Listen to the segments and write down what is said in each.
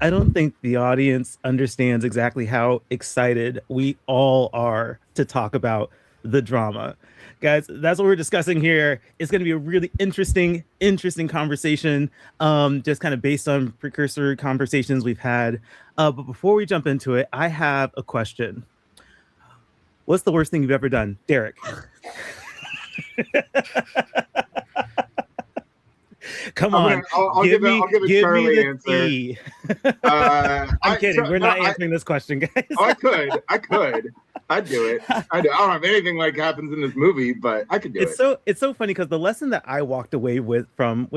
I don't think the audience understands exactly how excited we all are to talk about the drama. Guys, that's what we're discussing here. It's going to be a really interesting conversation, just kind of based on precursor conversations we've had. But before we jump into it, I have a question. What's the worst thing you've ever done, Derrick? Come on, I'll give a give me Charlie the answer. tea. I'm kidding. We're not answering this question, guys. I could. I'd do it. I don't have anything like happens in this movie, but I could do it. It's so funny because the lesson that I walked away with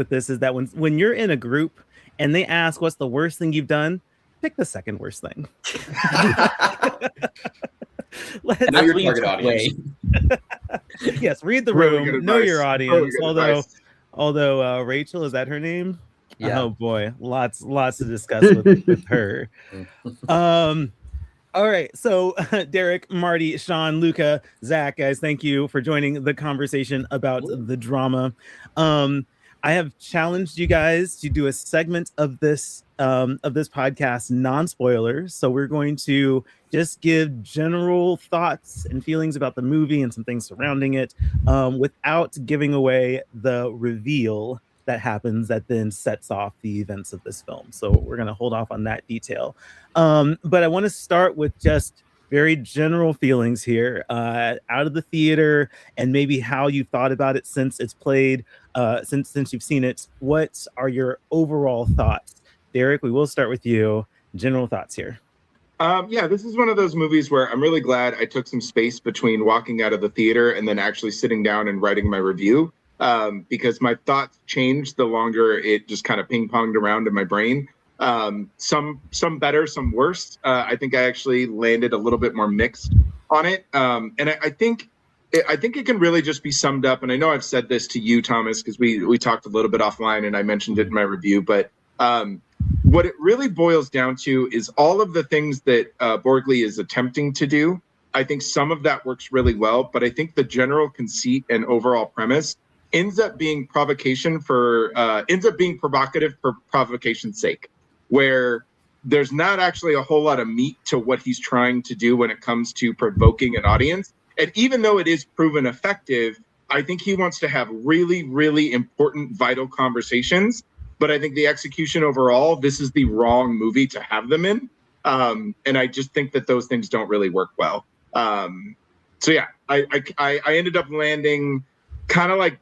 this is that when you're in a group and they ask what's the worst thing you've done, pick the second worst thing. Know your target audience. Yes, read the room, know your audience. Although Rachel, is that her name? Yeah. Oh boy, lots to discuss with her. All right, so Derrick, Marty, Shawn, Luca, Zach, guys, thank you for joining the conversation about the drama. I have challenged you guys to do a segment of this podcast, non-spoilers. So we're going to just give general thoughts and feelings about the movie and some things surrounding it, without giving away the reveal that happens that then sets off the events of this film. So we're going to hold off on that detail. But I want to start with just very general feelings here, out of the theater, and maybe how you thought about it since it's played, since you've seen it. What are your overall thoughts? Derrick, we will start with you. General thoughts here. Yeah, this is one of those movies where I'm really glad I took some space between walking out of the theater and then actually sitting down and writing my review, because my thoughts changed the longer it just kind of ping-ponged around in my brain. Some better, some worse. I think I actually landed a little bit more mixed on it. And I think it can really just be summed up. And I know I've said this to you, Thomas, because we talked a little bit offline and I mentioned it in my review, but what it really boils down to is all of the things that Borgli is attempting to do. I think some of that works really well, but I think the general conceit and overall premise ends up being provocative for provocation's sake, where there's not actually a whole lot of meat to what he's trying to do when it comes to provoking an audience. And even though it is proven effective, I think he wants to have really, really important, vital conversations. But I think the execution overall, this is the wrong movie to have them in. And I just think that those things don't really work well. So yeah, I ended up landing kind of like,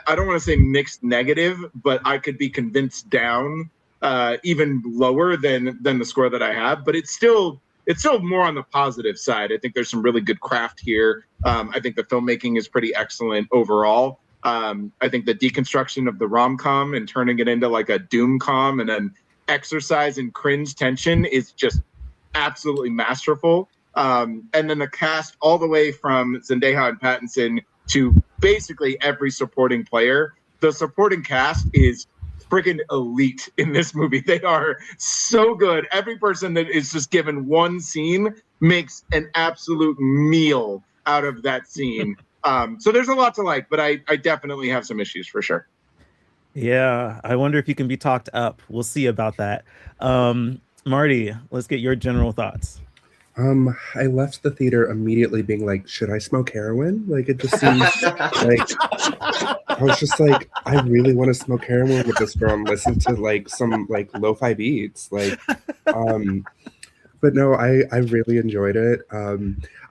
I don't want to say mixed negative, but I could be convinced down even lower than the score that I have. But it's still more on the positive side. I think there's some really good craft here. I think the filmmaking is pretty excellent overall. I think the deconstruction of the rom-com and turning it into like a doom-com and an exercise in cringe tension is just absolutely masterful. And then the cast all the way from Zendaya and Pattinson to basically every supporting player. The supporting cast is freaking elite in this movie. They are so good. Every person that is just given one scene makes an absolute meal out of that scene. So there's a lot to like, but I definitely have some issues for sure. Yeah, I wonder if you can be talked up. We'll see about that. Marty, let's get your general thoughts. I left the theater immediately being like, should I smoke heroin? Like, it just seems like, I was just like, I really want to smoke heroin with this girl and listen to like some like lo-fi beats. Like, but no, I really enjoyed it.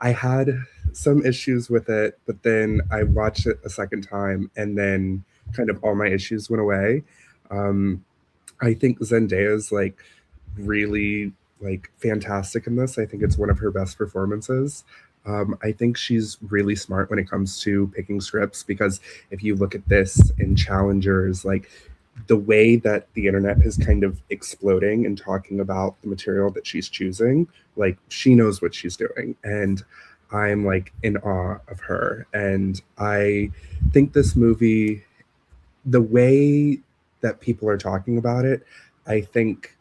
I had some issues with it, but then I watched it a second time and then kind of all my issues went away. I think Zendaya's like really like fantastic in this. I think it's one of her best performances. I think she's really smart when it comes to picking scripts, because if you look at this in Challengers, like the way that the internet is kind of exploding and talking about the material that she's choosing, like she knows what she's doing. And I'm like in awe of her. And I think this movie, the way that people are talking about it, I think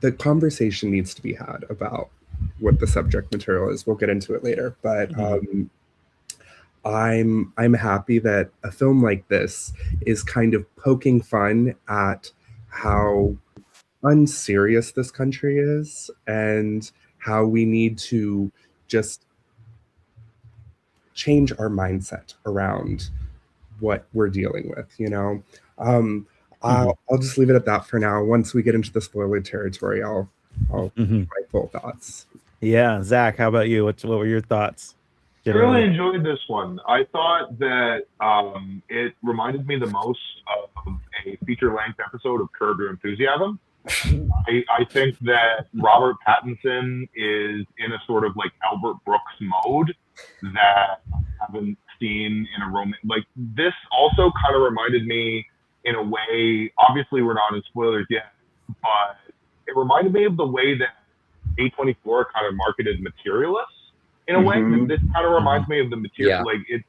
the conversation needs to be had about what the subject material is. We'll get into it later, but I'm happy that a film like this is kind of poking fun at how unserious this country is and how we need to just change our mindset around what we're dealing with, you know. I'll just leave it at that for now. Once we get into the spoiler territory, I'll my full thoughts. Yeah, Zach, how about you? What were your thoughts? I really enjoyed this one. I thought that it reminded me the most of a feature-length episode of Curb Your Enthusiasm. I think that Robert Pattinson is in a sort of like Albert Brooks mode that I haven't seen in a romance. Like this also kind of reminded me in a way, obviously we're not in spoilers yet, but it reminded me of the way that A24 kind of marketed Materialists in a way. This kind of reminds me of the Material. Like it,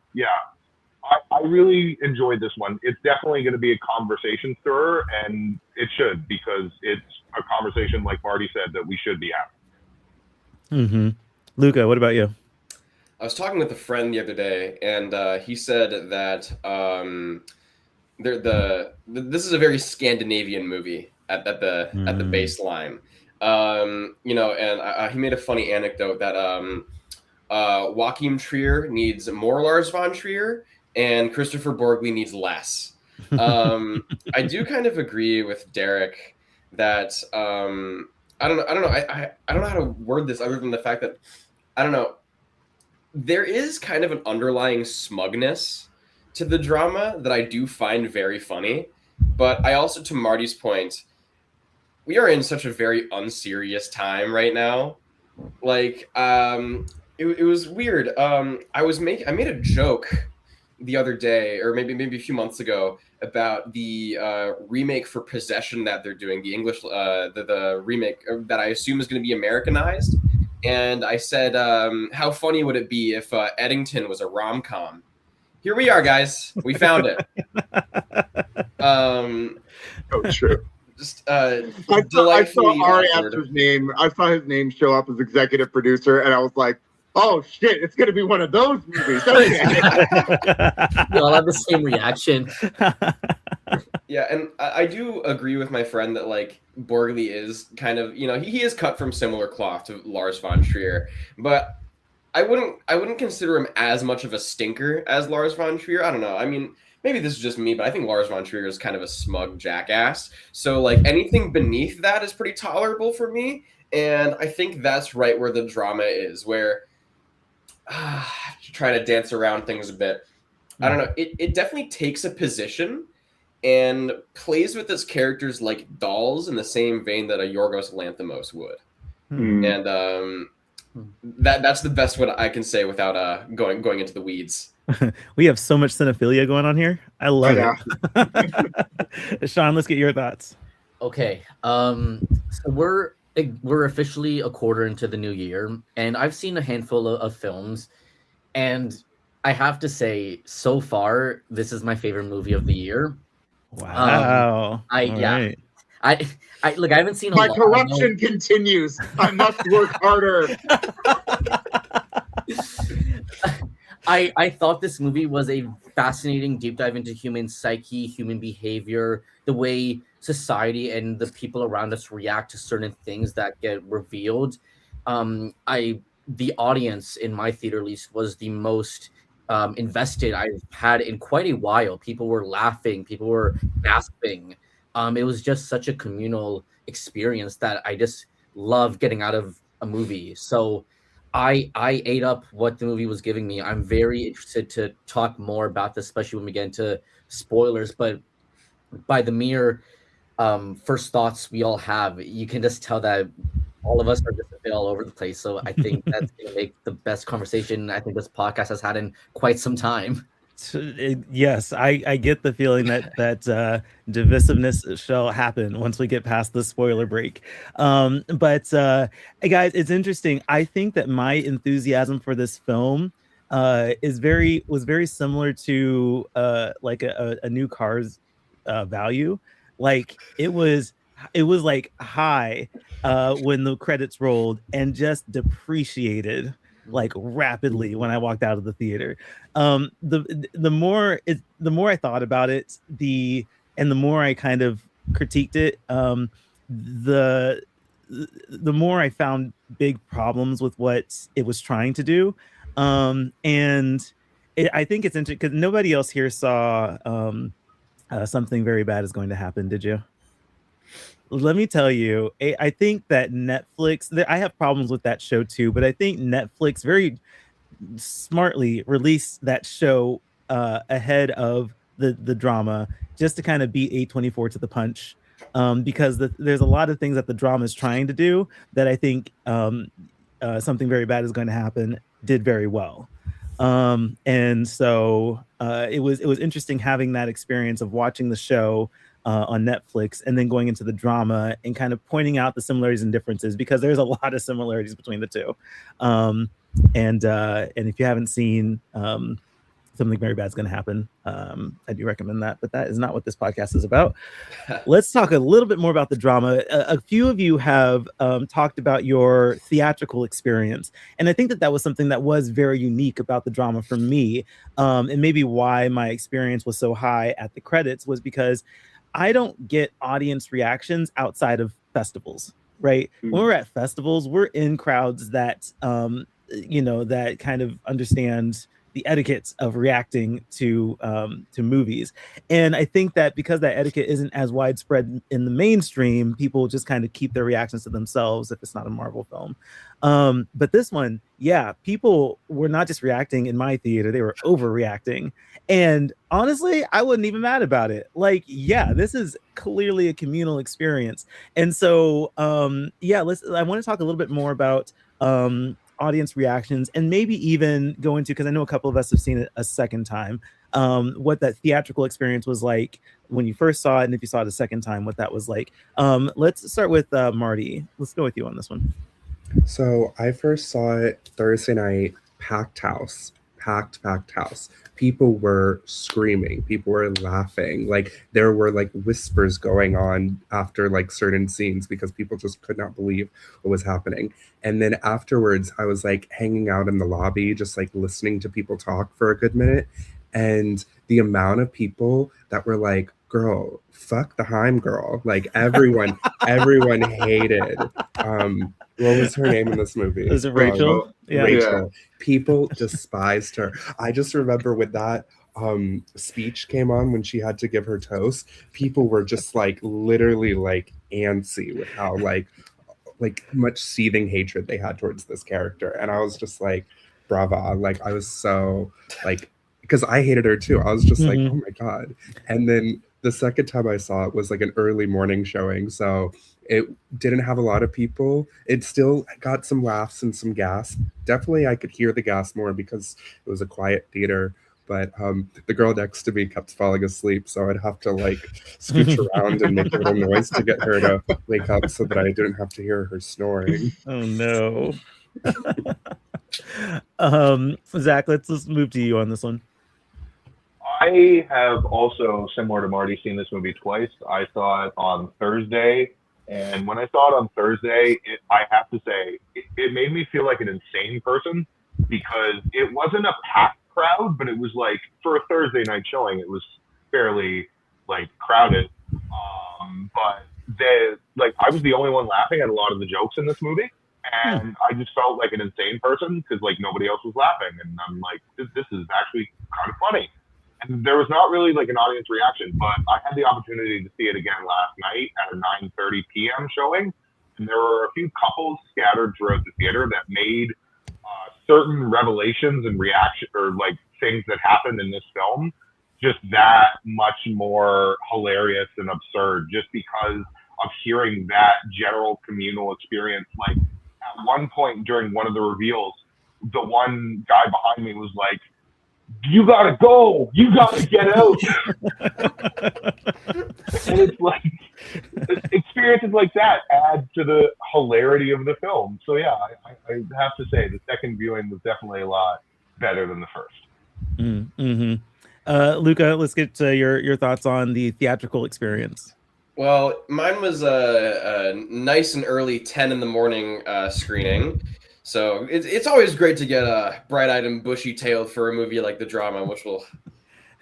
I really enjoyed this one. It's definitely going to be a conversation stirrer, and it should, because it's a conversation, like Marty said, that we should be having. Luca, what about you? I was talking with a friend the other day, and he said that this is a very Scandinavian movie at the baseline. You know, and he made a funny anecdote that Joachim Trier needs more Lars von Trier, and Christopher Borgli needs less. I do kind of agree with Derrick that I don't know. I don't know how to word this other than the fact that I don't know. There is kind of an underlying smugness to the drama that I do find very funny, but I also, to Marty's point, we are in such a very unserious time right now. Like, it was weird. I made a joke the other day, or maybe a few months ago, about the remake for Possession that they're doing, the English, the remake that I assume is going to be Americanized. And I said, how funny would it be if Eddington was a rom-com? Here we are, guys. We found it. Oh, true. Just I saw Ari Aster's name. I saw his name show up as executive producer, and I was like, "Oh shit! It's gonna be one of those movies." Okay. We all have the same reaction. Yeah, and I do agree with my friend that like Borgli is kind of, you know, he is cut from similar cloth to Lars von Trier, but I wouldn't consider him as much of a stinker as Lars von Trier. I don't know. I mean, maybe this is just me, but I think Lars von Trier is kind of a smug jackass. So like anything beneath that is pretty tolerable for me, and I think that's right where the drama is, where trying to dance around things a bit. I don't know. It definitely takes a position and plays with its characters like dolls in the same vein that a Yorgos Lanthimos would. And that's the best what I can say without going into the weeds. We have so much cinephilia going on here. I love it. Shawn, let's get your thoughts. Okay. So we're officially a quarter into the new year, and I've seen a handful of films, and I have to say, so far, this is my favorite movie of the year. Wow. I look, I haven't seen my corruption continues. I must work harder. I thought this movie was a fascinating deep dive into human psyche, human behavior, the way society and the people around us react to certain things that get revealed. The audience in my theater, at least, was the most invested I've had in quite a while. People were laughing, people were gasping. It was just such a communal experience that I just love getting out of a movie. So I ate up what the movie was giving me. I'm very interested to talk more about this, especially when we get into spoilers. But by the mere first thoughts we all have, you can just tell that all of us are just a bit all over the place. So I think that's going to make the best conversation I think this podcast has had in quite some time. Yes, I get the feeling that divisiveness shall happen once we get past the spoiler break. But guys, it's interesting. I think that my enthusiasm for this film was very similar to like a new car's value. Like it was like high when the credits rolled and just depreciated like rapidly when I walked out of the theater. The more I thought about it, the more I kind of critiqued it, the more I found big problems with what it was trying to do. And I think it's interesting because nobody else here saw Something Very Bad Is Going to Happen, did you? Let me tell you, I think that Netflix, I have problems with that show too, but I think Netflix very smartly released that show ahead of the drama just to kind of beat A24 to the punch. Because there's a lot of things that the drama is trying to do that I think Something Very Bad Is Going to Happen did very well. And so it was interesting having that experience of watching the show on Netflix and then going into the drama and kind of pointing out the similarities and differences, because there's a lot of similarities between the two. And if you haven't seen Something Very Bad Is Going to Happen, I do recommend that, but that is not what this podcast is about. Let's talk a little bit more about the drama. A few of you have talked about your theatrical experience, and I think that was something that was very unique about the drama for me, and maybe why my experience was so high at the credits was because I don't get audience reactions outside of festivals, right? Mm-hmm. When we're at festivals, we're in crowds that that kind of understand the etiquette of reacting to movies. And I think that because that etiquette isn't as widespread in the mainstream, people just kind of keep their reactions to themselves if it's not a Marvel film. But this one, yeah, people were not just reacting in my theater, they were overreacting. And honestly, I wasn't even mad about it. Like, yeah, this is clearly a communal experience. And so, I want to talk a little bit more about audience reactions, and maybe even go into, because I know a couple of us have seen it a second time, what that theatrical experience was like when you first saw it, and if you saw it a second time, what that was like. Let's start with Marty. Let's go with you on this one. So I first saw it Thursday night, packed house. People were screaming, people were laughing, like there were like whispers going on after like certain scenes because people just could not believe what was happening. And then afterwards I was like hanging out in the lobby, just like listening to people talk for a good minute, and the amount of people that were like, girl, fuck the Haim girl, like everyone hated what was her name in this movie? Was it Rachel? Yeah. Rachel. People despised her. I just remember when that speech came on, when she had to give her toast, people were just like literally like antsy with how like much seething hatred they had towards this character. And I was just like, brava. Like I was so like, because I hated her too. I was just like, oh my God. And then the second time I saw it was like an early morning showing, so it didn't have a lot of people. It still got some laughs and some gas. Definitely I could hear the gas more because it was a quiet theater, but the girl next to me kept falling asleep, so I'd have to like scooch around and make a little noise to get her to wake up so that I didn't have to hear her snoring. Oh no. Zach, let's move to you on this one. I have also, similar to Marty, seen this movie twice. I saw it on Thursday, and when I saw it on Thursday, I have to say, it made me feel like an insane person, because it wasn't a packed crowd, but it was like, for a Thursday night showing, it was fairly like crowded. But I was the only one laughing at a lot of the jokes in this movie, and I just felt like an insane person because like nobody else was laughing, and I'm like, this is actually kind of funny. And there was not really like an audience reaction, but I had the opportunity to see it again last night at a 9:30 p.m. showing, and there were a few couples scattered throughout the theater that made certain revelations and reaction, or like things that happened in this film, just that much more hilarious and absurd, just because of hearing that general communal experience. Like at one point during one of the reveals, the one guy behind me was like, "You gotta go, you gotta get out." And it's like, experiences like that add to the hilarity of the film. So yeah, I have to say the second viewing was definitely a lot better than the first. Luca, let's get to your thoughts on the theatrical experience. Well, mine was a nice and early 10 in the morning screening. So it's always great to get bright-eyed and bushy-tailed for a movie like The Drama, which we'll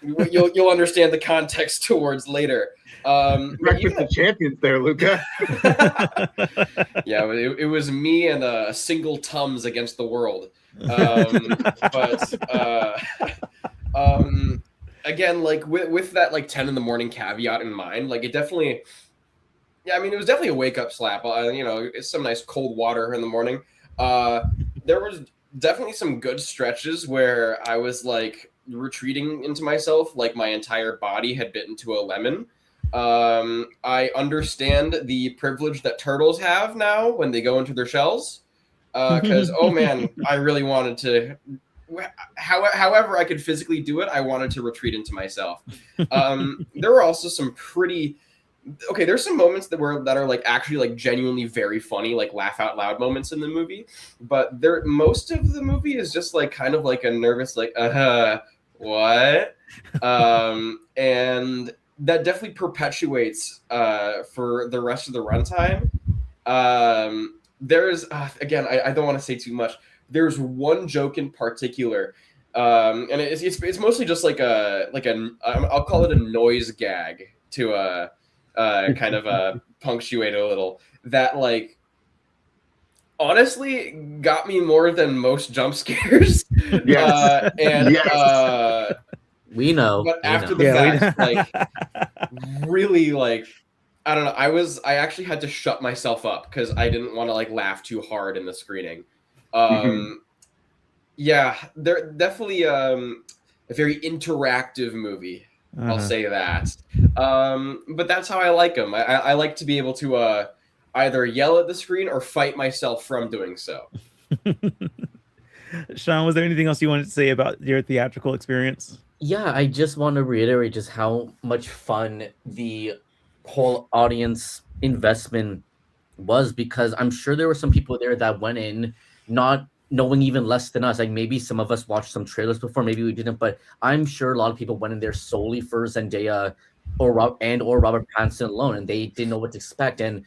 you'll understand the context towards later. Breakfast of Champions there, Luca. Yeah, it was me and a single Tums against the world. Again, like with that like 10 in the morning caveat in mind, like it definitely, yeah, I mean, it was definitely a wake up slap. It's some nice cold water in the morning. There was definitely some good stretches where I was like retreating into myself, like my entire body had bitten to a lemon. I understand the privilege that turtles have now when they go into their shells. Because oh man, I really wanted to. However I could physically do it, I wanted to retreat into myself. There were also some pretty. Okay, there's some moments that are like actually like genuinely very funny, like laugh out loud moments in the movie. But most of the movie is just like kind of like a nervous like what, and that definitely perpetuates for the rest of the runtime. There's again, I don't want to say too much. There's one joke in particular, and it's mostly just like I'll call it a noise gag to kind of punctuate a little that like honestly got me more than most jump scares. Yes. We know. But after the fact, like really like I don't know. I actually had to shut myself up because I didn't want to like laugh too hard in the screening. Yeah, they're definitely a very interactive movie. I'll say that. But that's how I like them. I like to be able to either yell at the screen or fight myself from doing so. Shawn, was there anything else you wanted to say about your theatrical experience? Yeah, I just want to reiterate just how much fun the whole audience investment was, because I'm sure there were some people there that went in not knowing even less than us. Like maybe some of us watched some trailers before, maybe we didn't, but I'm sure a lot of people went in there solely for Zendaya or Robert Pattinson alone, and they didn't know what to expect. And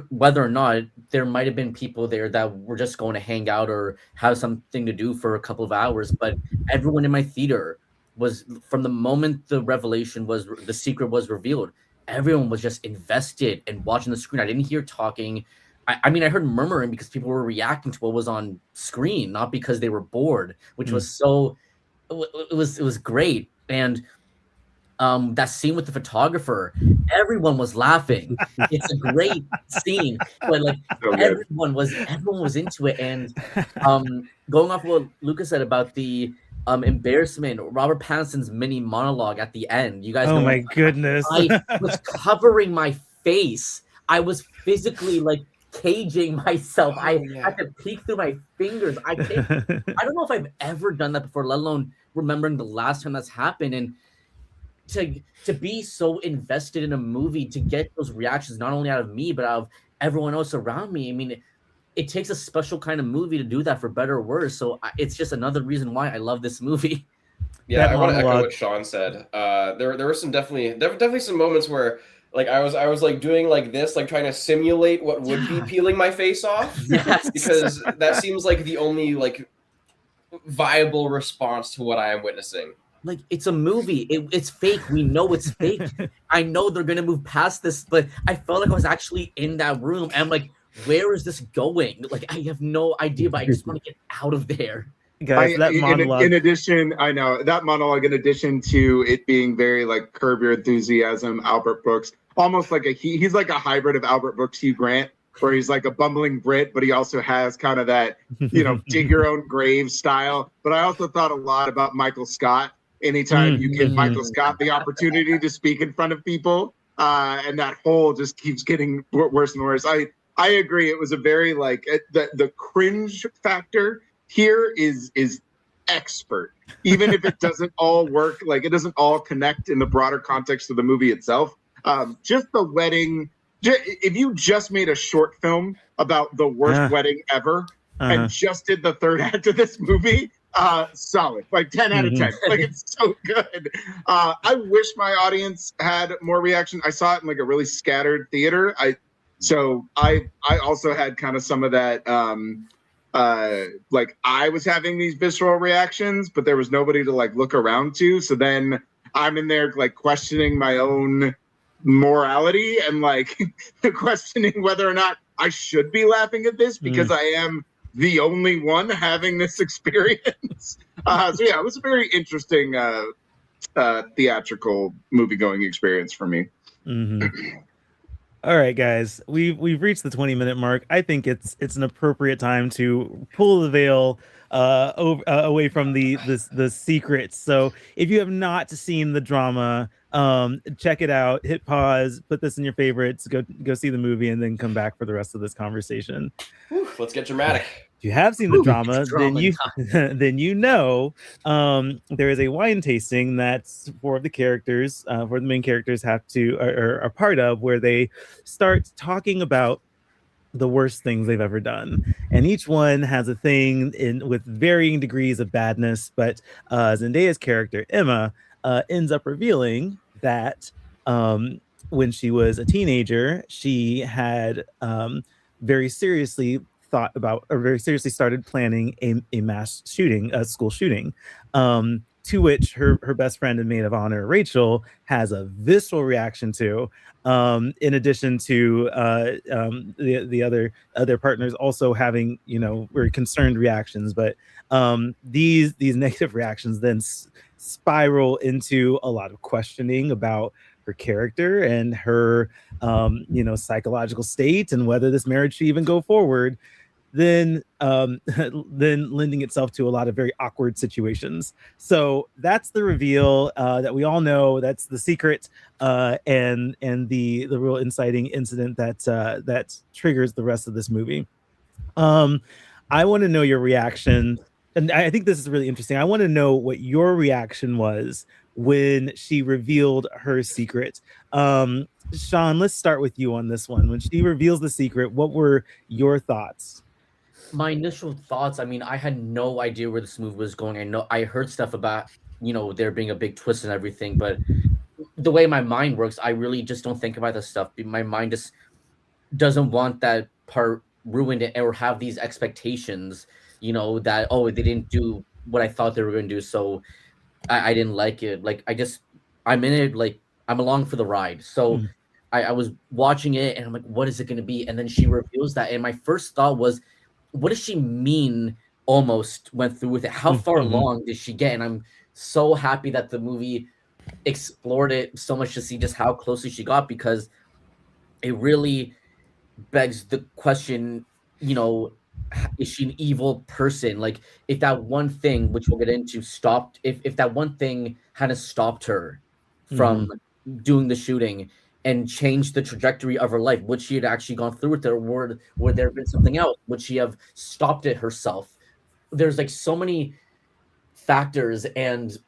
whether or not there might have been people there that were just going to hang out or have something to do for a couple of hours, but everyone in my theater was, from the moment the secret was revealed, everyone was just invested in watching the screen. I didn't hear talking. I mean, I heard murmuring because people were reacting to what was on screen, not because they were bored, which was it was great. And that scene with the photographer, everyone was laughing. It's a great scene, but like everyone was into it. And going off what Luca said about the embarrassment, Robert Pattinson's mini monologue at the end, you guys know, my goodness, I was covering my face. I was physically like caging myself. I had to peek through my fingers. I don't know if I've ever done that before, let alone remembering the last time that's happened. And to be so invested in a movie, to get those reactions not only out of me but out of everyone else around me, I mean, it takes a special kind of movie to do that, for better or worse. So it's just another reason why I love this movie. Yeah, I want to echo what Shawn said. There were definitely some moments where like I was like doing like this, like trying to simulate what would be peeling my face off. Yes. Because that seems like the only like viable response to what I am witnessing. Like, it's a movie. It's fake. We know it's fake. I know they're gonna move past this, but I felt like I was actually in that room. And I'm like, where is this going? Like, I have no idea, but I just want to get out of there. Guys, that monologue. In addition, I know that monologue, in addition to it being very like Curb Your Enthusiasm, Albert Brooks, almost like he's like a hybrid of Albert Brooks, Hugh Grant, where he's like a bumbling Brit, but he also has kind of that, dig your own grave style. But I also thought a lot about Michael Scott. Anytime you give Michael Scott the opportunity to speak in front of people, and that whole just keeps getting worse and worse. I agree. It was a very like the cringe factor here is expert, even if it doesn't all work, like it doesn't all connect in the broader context of the movie itself. Just the wedding. If you just made a short film about the worst wedding ever and just did the third act of this movie, solid, like 10 out of 10. Like, it's so good. I wish my audience had more reaction. I saw it in like a really scattered theater. So I also had kind of some of that like I was having these visceral reactions, but there was nobody to like look around to. So then I'm in there like questioning my own morality and like questioning whether or not I should be laughing at this because I am the only one having this experience. So yeah, it was a very interesting theatrical movie-going experience for me. All right, guys, we've reached the 20-minute mark. I think it's an appropriate time to pull the veil away from the secrets. So if you have not seen the drama, check it out. Hit pause, put this in your favorites, go see the movie, and then come back for the rest of this conversation. Whew, let's get dramatic. If you have seen the drama, then you know there is a wine tasting that's four of the characters, four of the main characters have to are part of, where they start talking about the worst things they've ever done, and each one has a thing with varying degrees of badness. But Zendaya's character Emma ends up revealing that when she was a teenager, she had very seriously started planning a mass shooting, a school shooting, to which her best friend and maid of honor, Rachel, has a visceral reaction to, in addition to the other partners also having, very concerned reactions. But these negative reactions then spiral into a lot of questioning about her character and her psychological state and whether this marriage should even go forward, then lending itself to a lot of very awkward situations. So that's the reveal that we all know. That's the secret and the real inciting incident that triggers the rest of this movie. I want to know your reaction, and I think this is really interesting. I want to know what your reaction was when she revealed her secret. Shawn, let's start with you on this one. When she reveals the secret, what were your thoughts? My initial thoughts, I mean, I had no idea where this movie was going. I heard stuff about, there being a big twist and everything, but the way my mind works, I really just don't think about this stuff. My mind just doesn't want that part ruined or have these expectations, that, they didn't do what I thought they were going to do. So I didn't like it. Like, I'm in it, like, I'm along for the ride. So I was watching it and I'm like, what is it going to be? And then she reveals that. And my first thought was, what does she mean almost went through with it? How far along did she get? And I'm so happy that the movie explored it so much to see just how closely she got, because it really begs the question, is she an evil person? Like, if that one thing, which we'll get into, stopped, if that one thing hadn't stopped her from doing the shooting and changed the trajectory of her life, would she had actually gone through with it, or would there have been something else? Would she have stopped it herself? There's like so many factors, and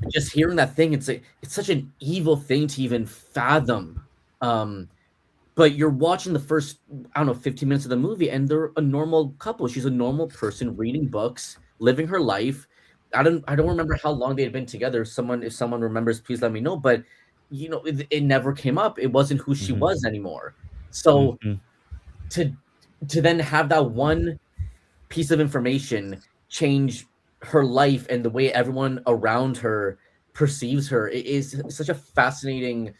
just hearing that thing, it's such an evil thing to even fathom. But you're watching the first, 15 minutes of the movie, and they're a normal couple. She's a normal person reading books, living her life. I don't remember how long they had been together. If someone remembers, please let me know. But it never came up. It wasn't who she was anymore. So to then have that one piece of information change her life and the way everyone around her perceives her, it is such a fascinating.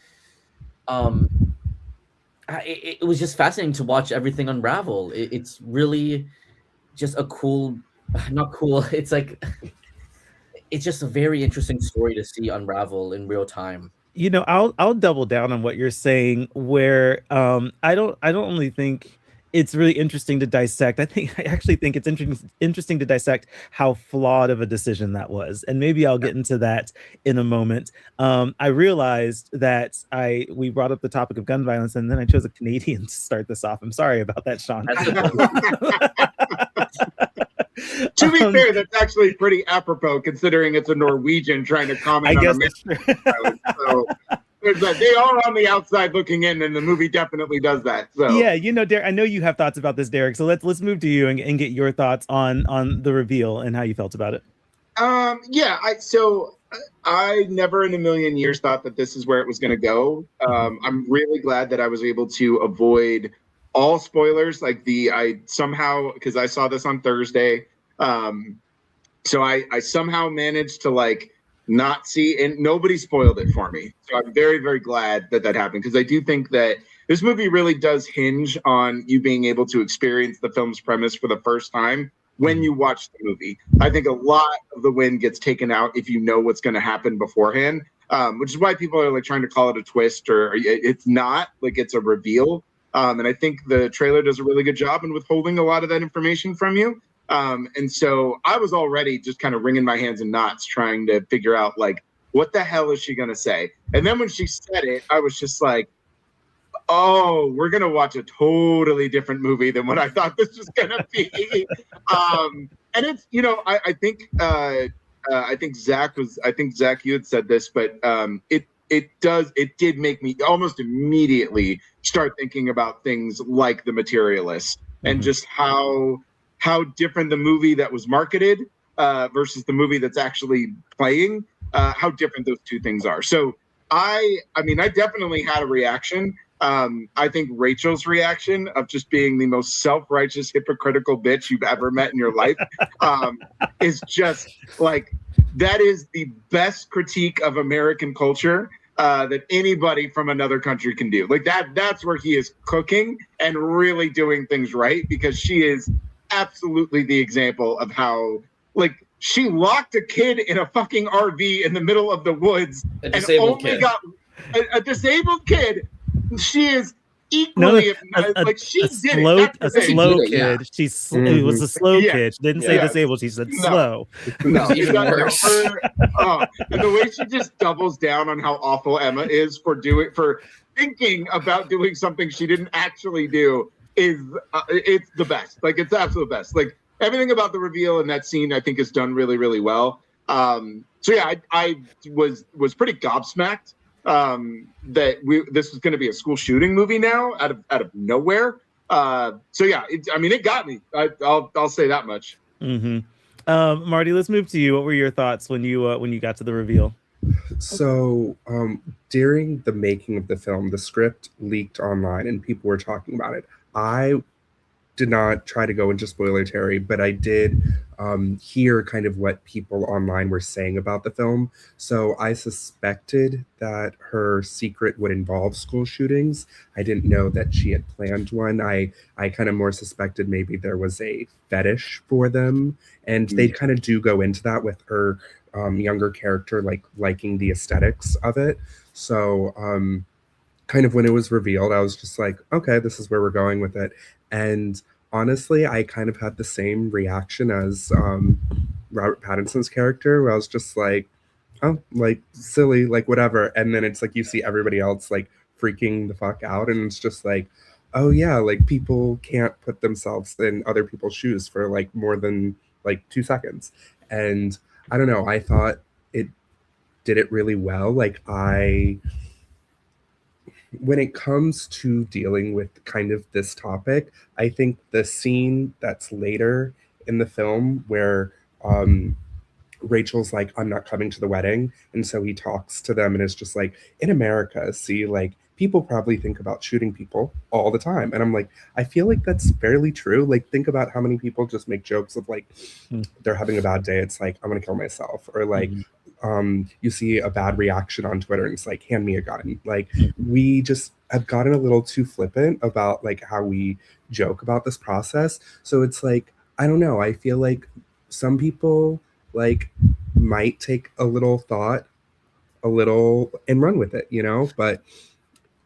It was just fascinating to watch everything unravel. It's really just not cool. It's like, it's just a very interesting story to see unravel in real time. I'll double down on what you're saying, where I don't only think it's really interesting to dissect. I actually think it's interesting to dissect how flawed of a decision that was. And maybe I'll get into that in a moment. I realized that we brought up the topic of gun violence, and then I chose a Canadian to start this off. I'm sorry about that, Shawn. To be fair, that's actually pretty apropos, considering it's a Norwegian trying to comment on American violence. So they are on the outside looking in, and the movie definitely does that. So yeah, Derrick, I know you have thoughts about this, Derrick. So let's move to you and get your thoughts on the reveal and how you felt about it. I never in a million years thought that this is where it was going to go. I'm really glad that I was able to avoid all spoilers. Like I somehow, because I saw this on Thursday, so I somehow managed to like not see, and nobody spoiled it for me. So I'm very, very glad that happened, because I do think that this movie really does hinge on you being able to experience the film's premise for the first time when you watch the movie. I think a lot of the win gets taken out if you know what's going to happen beforehand, which is why people are like trying to call it a twist, or it's not, like it's a reveal. And I think the trailer does a really good job in withholding a lot of that information from you. And so I was already just kind of wringing my hands in knots trying to figure out, like, what the hell is she going to say? And then when she said it, I was just like, oh, we're going to watch a totally different movie than what I thought this was going to be. And it's, you know, I think Zach, you had said this, but it did make me almost immediately start thinking about things like The Materialist, and just how different the movie that was marketed versus the movie that's actually playing, how different those two things are. So I mean, I definitely had a reaction. I think Rachel's reaction of just being the most self-righteous, hypocritical bitch you've ever met in your life is just like, that is the best critique of American culture that anybody from another country can do. Like that's where he is cooking and really doing things right, because she is absolutely the example of how, like, she locked a kid in a fucking RV in the middle of the woods and only got a disabled kid. She is equally like she did slow, it. a slow kid. It was a slow kid. She didn't say disabled. She said slow. No, even worse. And the way she just doubles down on how awful Emma is for thinking about doing something she didn't actually do is it's the best. Like, it's the absolute best. Like, everything about the reveal in that scene, I think, is done really, really well. So yeah, I was pretty gobsmacked that this was going to be a school shooting movie now out of nowhere. So yeah, it got me. I'll say that much. Marty, let's move to you. What were your thoughts when you got to the reveal? So during the making of the film, the script leaked online and people were talking about it. I did not try to go into spoiler territory, but I did hear kind of what people online were saying about the film. So I suspected that her secret would involve school shootings. I didn't know that she had planned one. I kind of more suspected maybe there was a fetish for them. And they kind of do go into that with her younger character, like liking the aesthetics of it. So kind of when it was revealed, I was just like, okay, this is where we're going with it. And honestly, I kind of had the same reaction as Robert Pattinson's character, where I was just like, oh, like, silly, like, whatever. And then it's like you see everybody else like freaking the fuck out, and it's just like, oh yeah, like, people can't put themselves in other people's shoes for like more than like 2 seconds. And I don't know, I thought it did it really well. Like, when it comes to dealing with kind of this topic, I think the scene that's later in the film where Rachel's like, I'm not coming to the wedding. And so he talks to them and it's just like, in America, see, like, people probably think about shooting people all the time. And I'm like, I feel like that's fairly true. Like, think about how many people just make jokes of like, they're having a bad day. It's like, I'm going to kill myself. Or like, you see a bad reaction on Twitter and it's like, hand me a gun. Like, we just have gotten a little too flippant about like how we joke about this process. So it's like, I don't know, I feel like some people like might take a little thought, and run with it, you know? But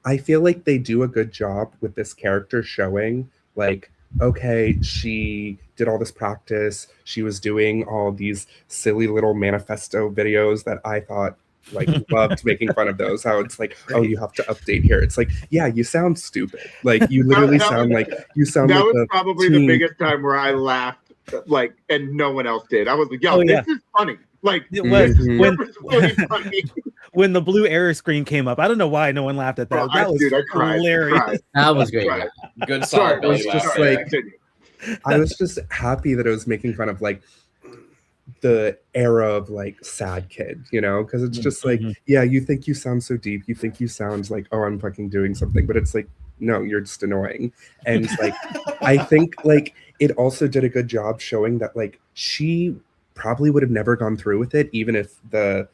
I feel like they do a good job with this character showing like, okay, she did all this practice. She was doing all these silly little manifesto videos that I thought, like, loved making fun of those. How it's like, oh, you have to update here. It's like, yeah, you sound stupid. Like, you literally sound like that was probably the biggest time where I laughed, like, and no one else did. I was like, yo, this is funny. Like, it was really funny. When the blue error screen came up. I don't know why no one laughed at that. That was hilarious. That was great. Good song. I was just happy that it was making fun of like the era of like sad kid, you know, because it's just like, yeah, you think you sound so deep, you think you sound like, oh, I'm fucking doing something, but it's like, no, you're just annoying. And like, I think like it also did a good job showing that like she probably would have never gone through with it, even if the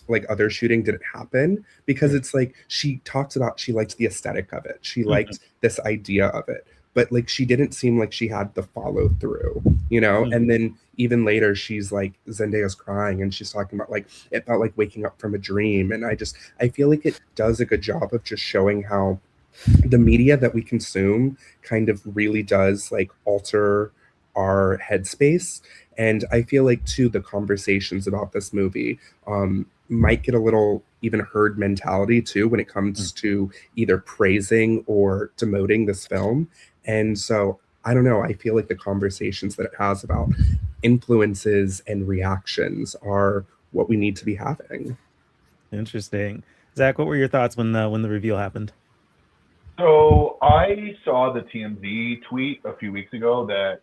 like other shooting didn't happen, because it's like she talks about she liked the aesthetic of it. She liked this idea of it. But like she didn't seem like she had the follow through, you know? And then even later she's like, Zendaya's crying and she's talking about like it felt like waking up from a dream. And I feel like it does a good job of just showing how the media that we consume kind of really does like alter our headspace. And I feel like too the conversations about this movie might get a little even herd mentality too when it comes to either praising or demoting this film. And so I don't know, I feel like the conversations that it has about influences and reactions are what we need to be having. Interesting. Zach, what were your thoughts when the reveal happened? So I saw the TMZ tweet a few weeks ago that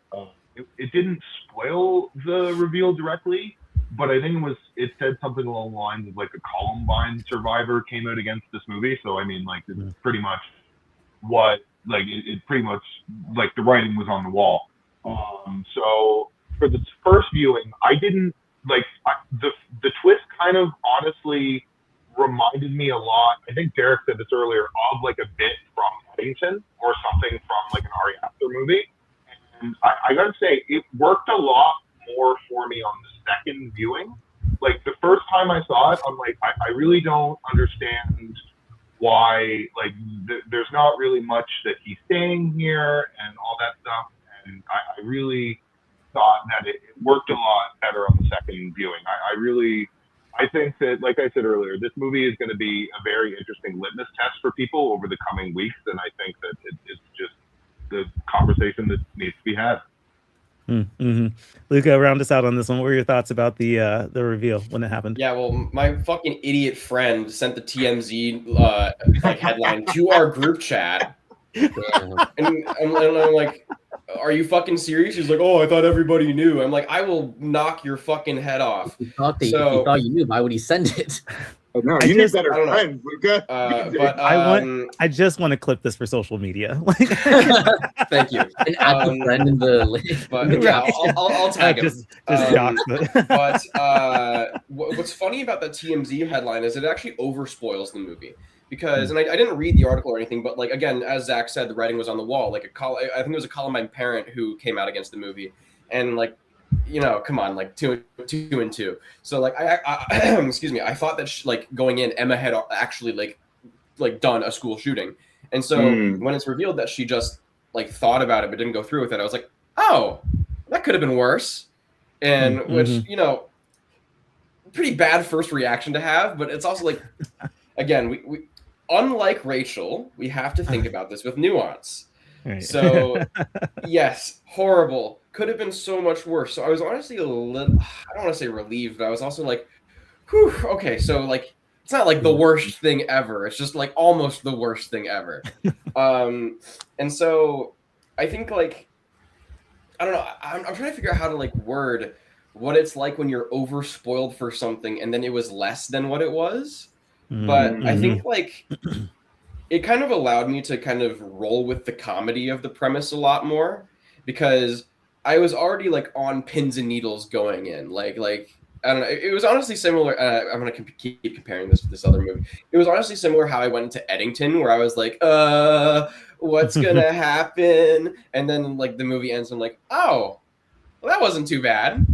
it didn't spoil the reveal directly, but I think it said something along the lines of like a Columbine survivor came out against this movie. So I mean, like it's pretty much what like it pretty much like the writing was on the wall. So for the first viewing, I didn't like the twist. Kind of honestly reminded me a lot. I think Derrick said this earlier of like a bit from Pattinson or something from like an Ari Aster movie. And I gotta say, it worked a lot more for me on the second viewing. Like the first time I saw it, I'm like, I really don't understand why, like, there's not really much that he's saying here and all that stuff. And I really thought that it worked a lot better on the second viewing. I think that, like I said earlier, this movie is going to be a very interesting litmus test for people over the coming weeks. And I think that it's just the conversation that needs to be had. Luca, round us out on this one. What were your thoughts about the reveal when it happened? Yeah, well, my fucking idiot friend sent the TMZ like headline to our group chat, and I'm like, "Are you fucking serious?" He's like, "Oh, I thought everybody knew." I'm like, "I will knock your fucking head off." If he thought you knew, why would he send it? Oh, no, you need better friends, Luca. But I just want to clip this for social media. Thank you. And add the friend in the link. But yeah, I'll tag him. Just dox it. But what's funny about the TMZ headline is it actually overspoils the movie. Because, and I didn't read the article or anything, but like, again, as Zach said, the writing was on the wall. Like I think it was a Columbine parent who came out against the movie, and like, you know, come on, like two and two. So like, I excuse me, I thought that like going in, Emma had actually like done a school shooting, and so when it's revealed that she just like thought about it but didn't go through with it, I was like, oh, that could have been worse, and which, you know, pretty bad first reaction to have, but it's also like, again, we unlike Rachel, we have to think about this with nuance. Right. So, yes, horrible. Could have been so much worse. So I was honestly a little, I don't want to say relieved, but I was also like, whew, okay, so like, it's not like the worst thing ever. It's just like almost the worst thing ever. And so I think like, I don't know, I'm trying to figure out how to like word what it's like when you're over spoiled for something and then it was less than what it was. But I think like it kind of allowed me to kind of roll with the comedy of the premise a lot more, because I was already like on pins and needles going in. Like I don't know. It was honestly similar. I'm gonna keep comparing this to this other movie. It was honestly similar how I went into Eddington, where I was like, what's gonna happen? And then like the movie ends, and I'm like, oh, well, that wasn't too bad.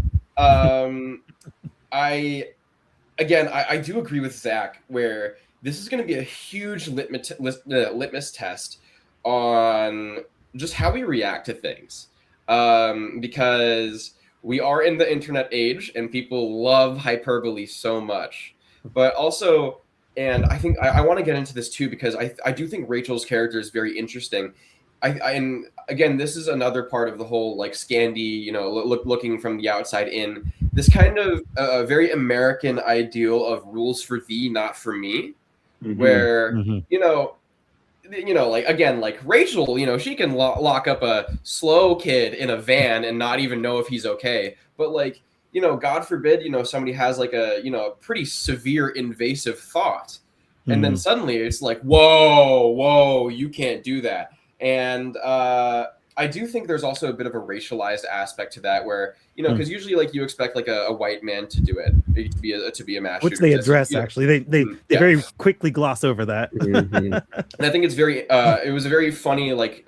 I do agree with Zach where this is going to be a huge litmus test on just how we react to things, because we are in the internet age and people love hyperbole so much. But also, and I think I want to get into this too, because I do think Rachel's character is very interesting. And again, this is another part of the whole like Scandi, you know, looking from the outside in, this kind of very American ideal of rules for thee, not for me, where you know, like again, like Rachel, you know, she can lock up a slow kid in a van and not even know if he's okay. But like, you know, God forbid, you know, somebody has like a, you know, a pretty severe invasive thought. And then suddenly it's like, whoa, you can't do that. And I do think there's also a bit of a racialized aspect to that, where, you know, because usually like you expect like a white man to do it, to be a mass which shooter. they address, actually. They very quickly gloss over that. And I think it's very it was a very funny like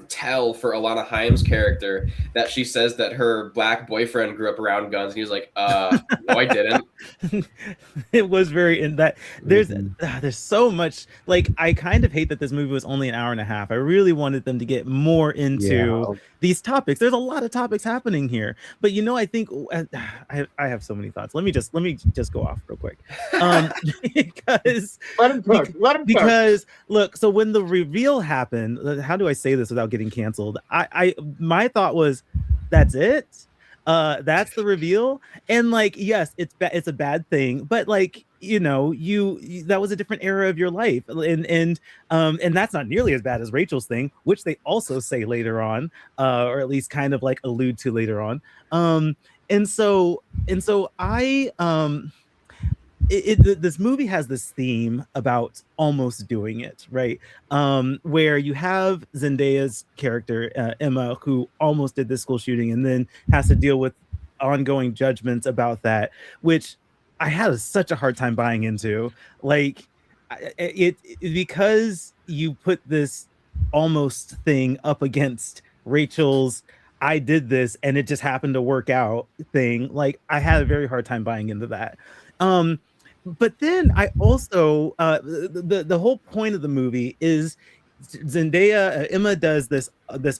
tell for Alana Haim's character, that she says that her black boyfriend grew up around guns, and he's like, no, I didn't. It was very in that there's so much, like, I kind of hate that this movie was only an hour and a half. I really wanted them to get more into these topics. There's a lot of topics happening here, but you know, I think I have so many thoughts. Let me just go off real quick, because let him cook. Because look, so when the reveal happened, how do I say this without getting canceled? My thought was, that's it. That's the reveal, and like, yes, it's a bad thing, but like, you know, you that was a different era of your life, and that's not nearly as bad as Rachel's thing, which they also say later on, or at least kind of like allude to later on. And so I this movie has this theme about almost doing it, right? Where you have Zendaya's character, Emma, who almost did this school shooting and then has to deal with ongoing judgments about that, which I had such a hard time buying into. Like, because you put this almost thing up against Rachel's I did this and it just happened to work out thing. Like, I had a very hard time buying into that. But then I also the whole point of the movie is Zendaya, Emma does this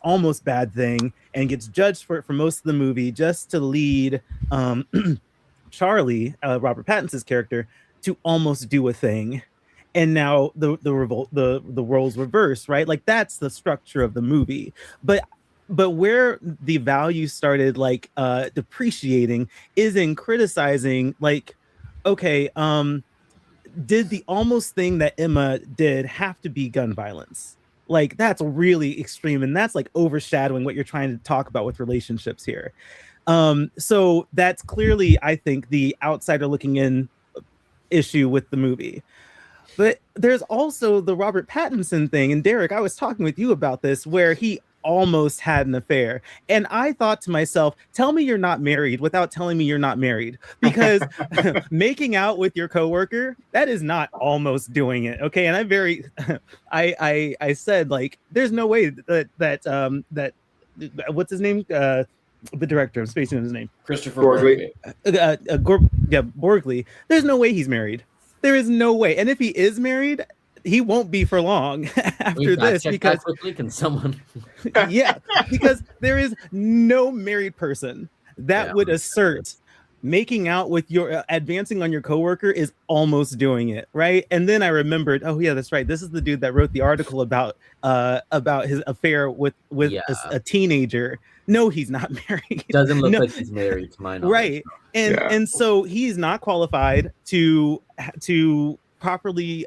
almost bad thing and gets judged for it for most of the movie, just to lead Charlie, Robert Pattinson's character, to almost do a thing. And now the roles reverse, right? Like, that's the structure of the movie. But where the value started like depreciating is in criticizing, like, okay, did the almost thing that Emma did have to be gun violence? Like, that's really extreme, and that's like overshadowing what you're trying to talk about with relationships here. So that's clearly, I think, the outsider looking in issue with the movie. But there's also the Robert Pattinson thing, and Derrick, I was talking with you about this, where he almost had an affair, and I thought to myself, tell me you're not married without telling me you're not married, because making out with your coworker, that is not almost doing it, okay? And I said, like, there's no way that what's his name, the director, I'm spacing on his name, Christopher Borgley. Borgley. There's no way he's married. There is no way, and if he is married, he won't be for long after this, because can someone because there is no married person that would assert making out with your advancing on your coworker is almost doing it, right? And then I remembered, oh yeah, that's right, this is the dude that wrote the article about his affair with a teenager. No, he's not married. Doesn't look like he's married, to my knowledge. Right. And so he's not qualified to properly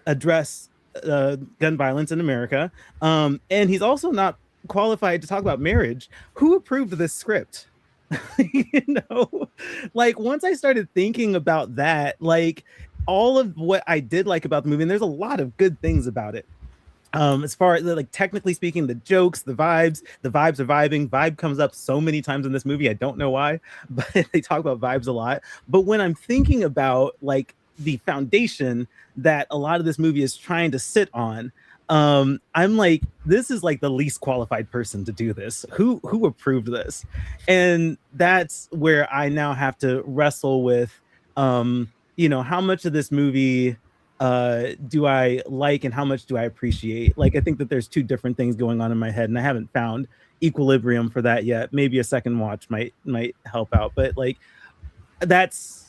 address gun violence in America, and he's also not qualified to talk about marriage. Who approved this script? You know, like, once I started thinking about that, like, all of what I did like about the movie, and there's a lot of good things about it, as far as, like, technically speaking, the jokes, the vibes are vibing. Vibe comes up so many times in this movie, I don't know why, but they talk about vibes a lot. But when I'm thinking about, like, the foundation that a lot of this movie is trying to sit on, I'm like, this is like the least qualified person to do this. Who approved this? And that's where I now have to wrestle with, you know, how much of this movie do I like and how much do I appreciate? Like, I think that there's two different things going on in my head, and I haven't found equilibrium for that yet. Maybe a second watch might help out, but like, that's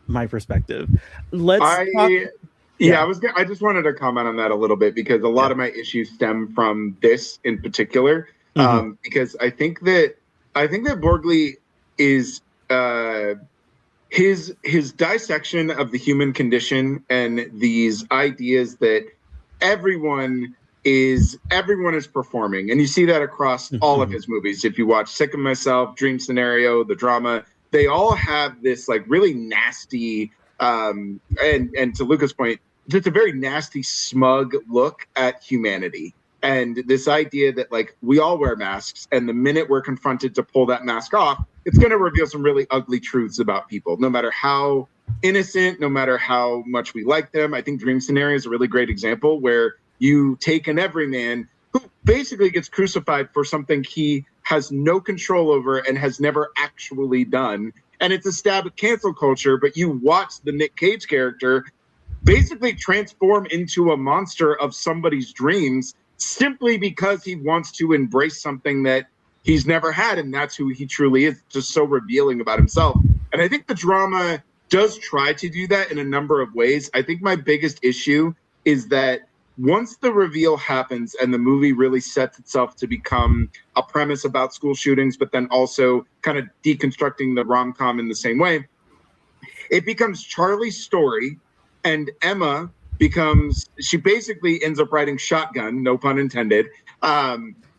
my perspective. I just wanted to comment on that a little bit, because a lot of my issues stem from this in particular. Because I think that Borgley is his dissection of the human condition and these ideas that everyone is performing, and you see that across all of his movies. If you watch Sick of Myself, Dream Scenario, The Drama, they all have this like really nasty And to Luca's point, just a very nasty, smug look at humanity. And this idea that like we all wear masks, and the minute we're confronted to pull that mask off, it's going to reveal some really ugly truths about people, no matter how innocent, no matter how much we like them. I think Dream Scenario is a really great example where you take an everyman who basically gets crucified for something he has no control over and has never actually done. And it's a stab at cancel culture, but you watch the Nick Cage character basically transform into a monster of somebody's dreams simply because he wants to embrace something that he's never had, and that's who he truly is, just so revealing about himself. And I think the drama does try to do that in a number of ways. I think my biggest issue is that once the reveal happens and the movie really sets itself to become a premise about school shootings, but then also kind of deconstructing the rom-com in the same way, it becomes Charlie's story, and Emma she basically ends up writing shotgun, no pun intended.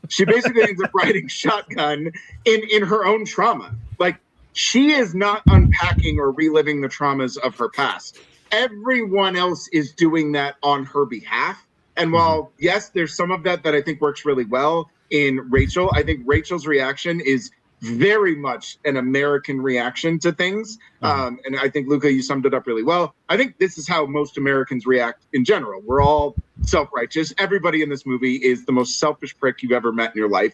She basically ends up writing shotgun in her own trauma. Like, she is not unpacking or reliving the traumas of her past. Everyone else is doing that on her behalf. And while, yes, there's some of that I think works really well in Rachel, I think Rachel's reaction is very much an American reaction to things. And I think, Luca, you summed it up really well. I think this is how most Americans react in general. We're all self-righteous. Everybody in this movie is the most selfish prick you've ever met in your life,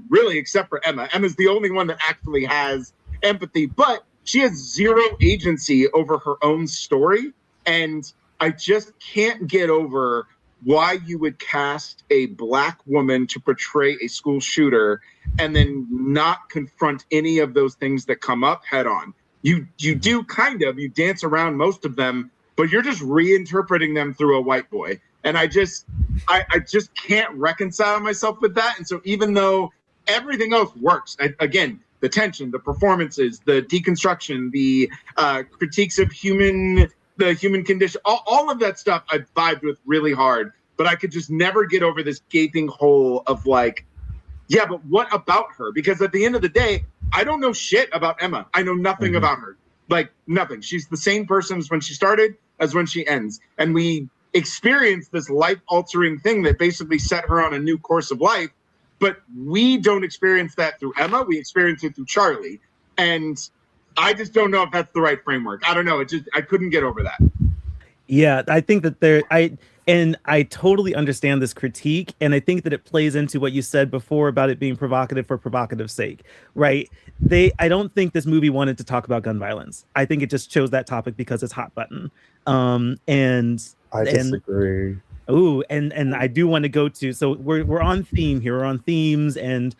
really, except for Emma. Emma's the only one that actually has empathy, but she has zero agency over her own story. And I just can't get over why you would cast a Black woman to portray a school shooter and then not confront any of those things that come up head on. You do kind of, you dance around most of them, but you're just reinterpreting them through a white boy. And I just can't reconcile myself with that. And so even though everything else works, again, the tension, the performances, the deconstruction, the critiques of the human condition, all of that stuff I vibed with really hard, but I could just never get over this gaping hole of like, yeah, but what about her? Because at the end of the day, I don't know shit about Emma. I know nothing about her. Like, nothing. She's the same person as when she started, as when she ends. And we experienced this life-altering thing that basically set her on a new course of life, but we don't experience that through Emma. We experience it through Charlie. And I just don't know if that's the right framework. I don't know. I couldn't get over that. Yeah, I think that I totally understand this critique, and I think that it plays into what you said before about it being provocative for provocative's sake, right? I don't think this movie wanted to talk about gun violence. I think it just chose that topic because it's hot button. And I disagree. And I do want to go to, so we're on theme here. We're on themes and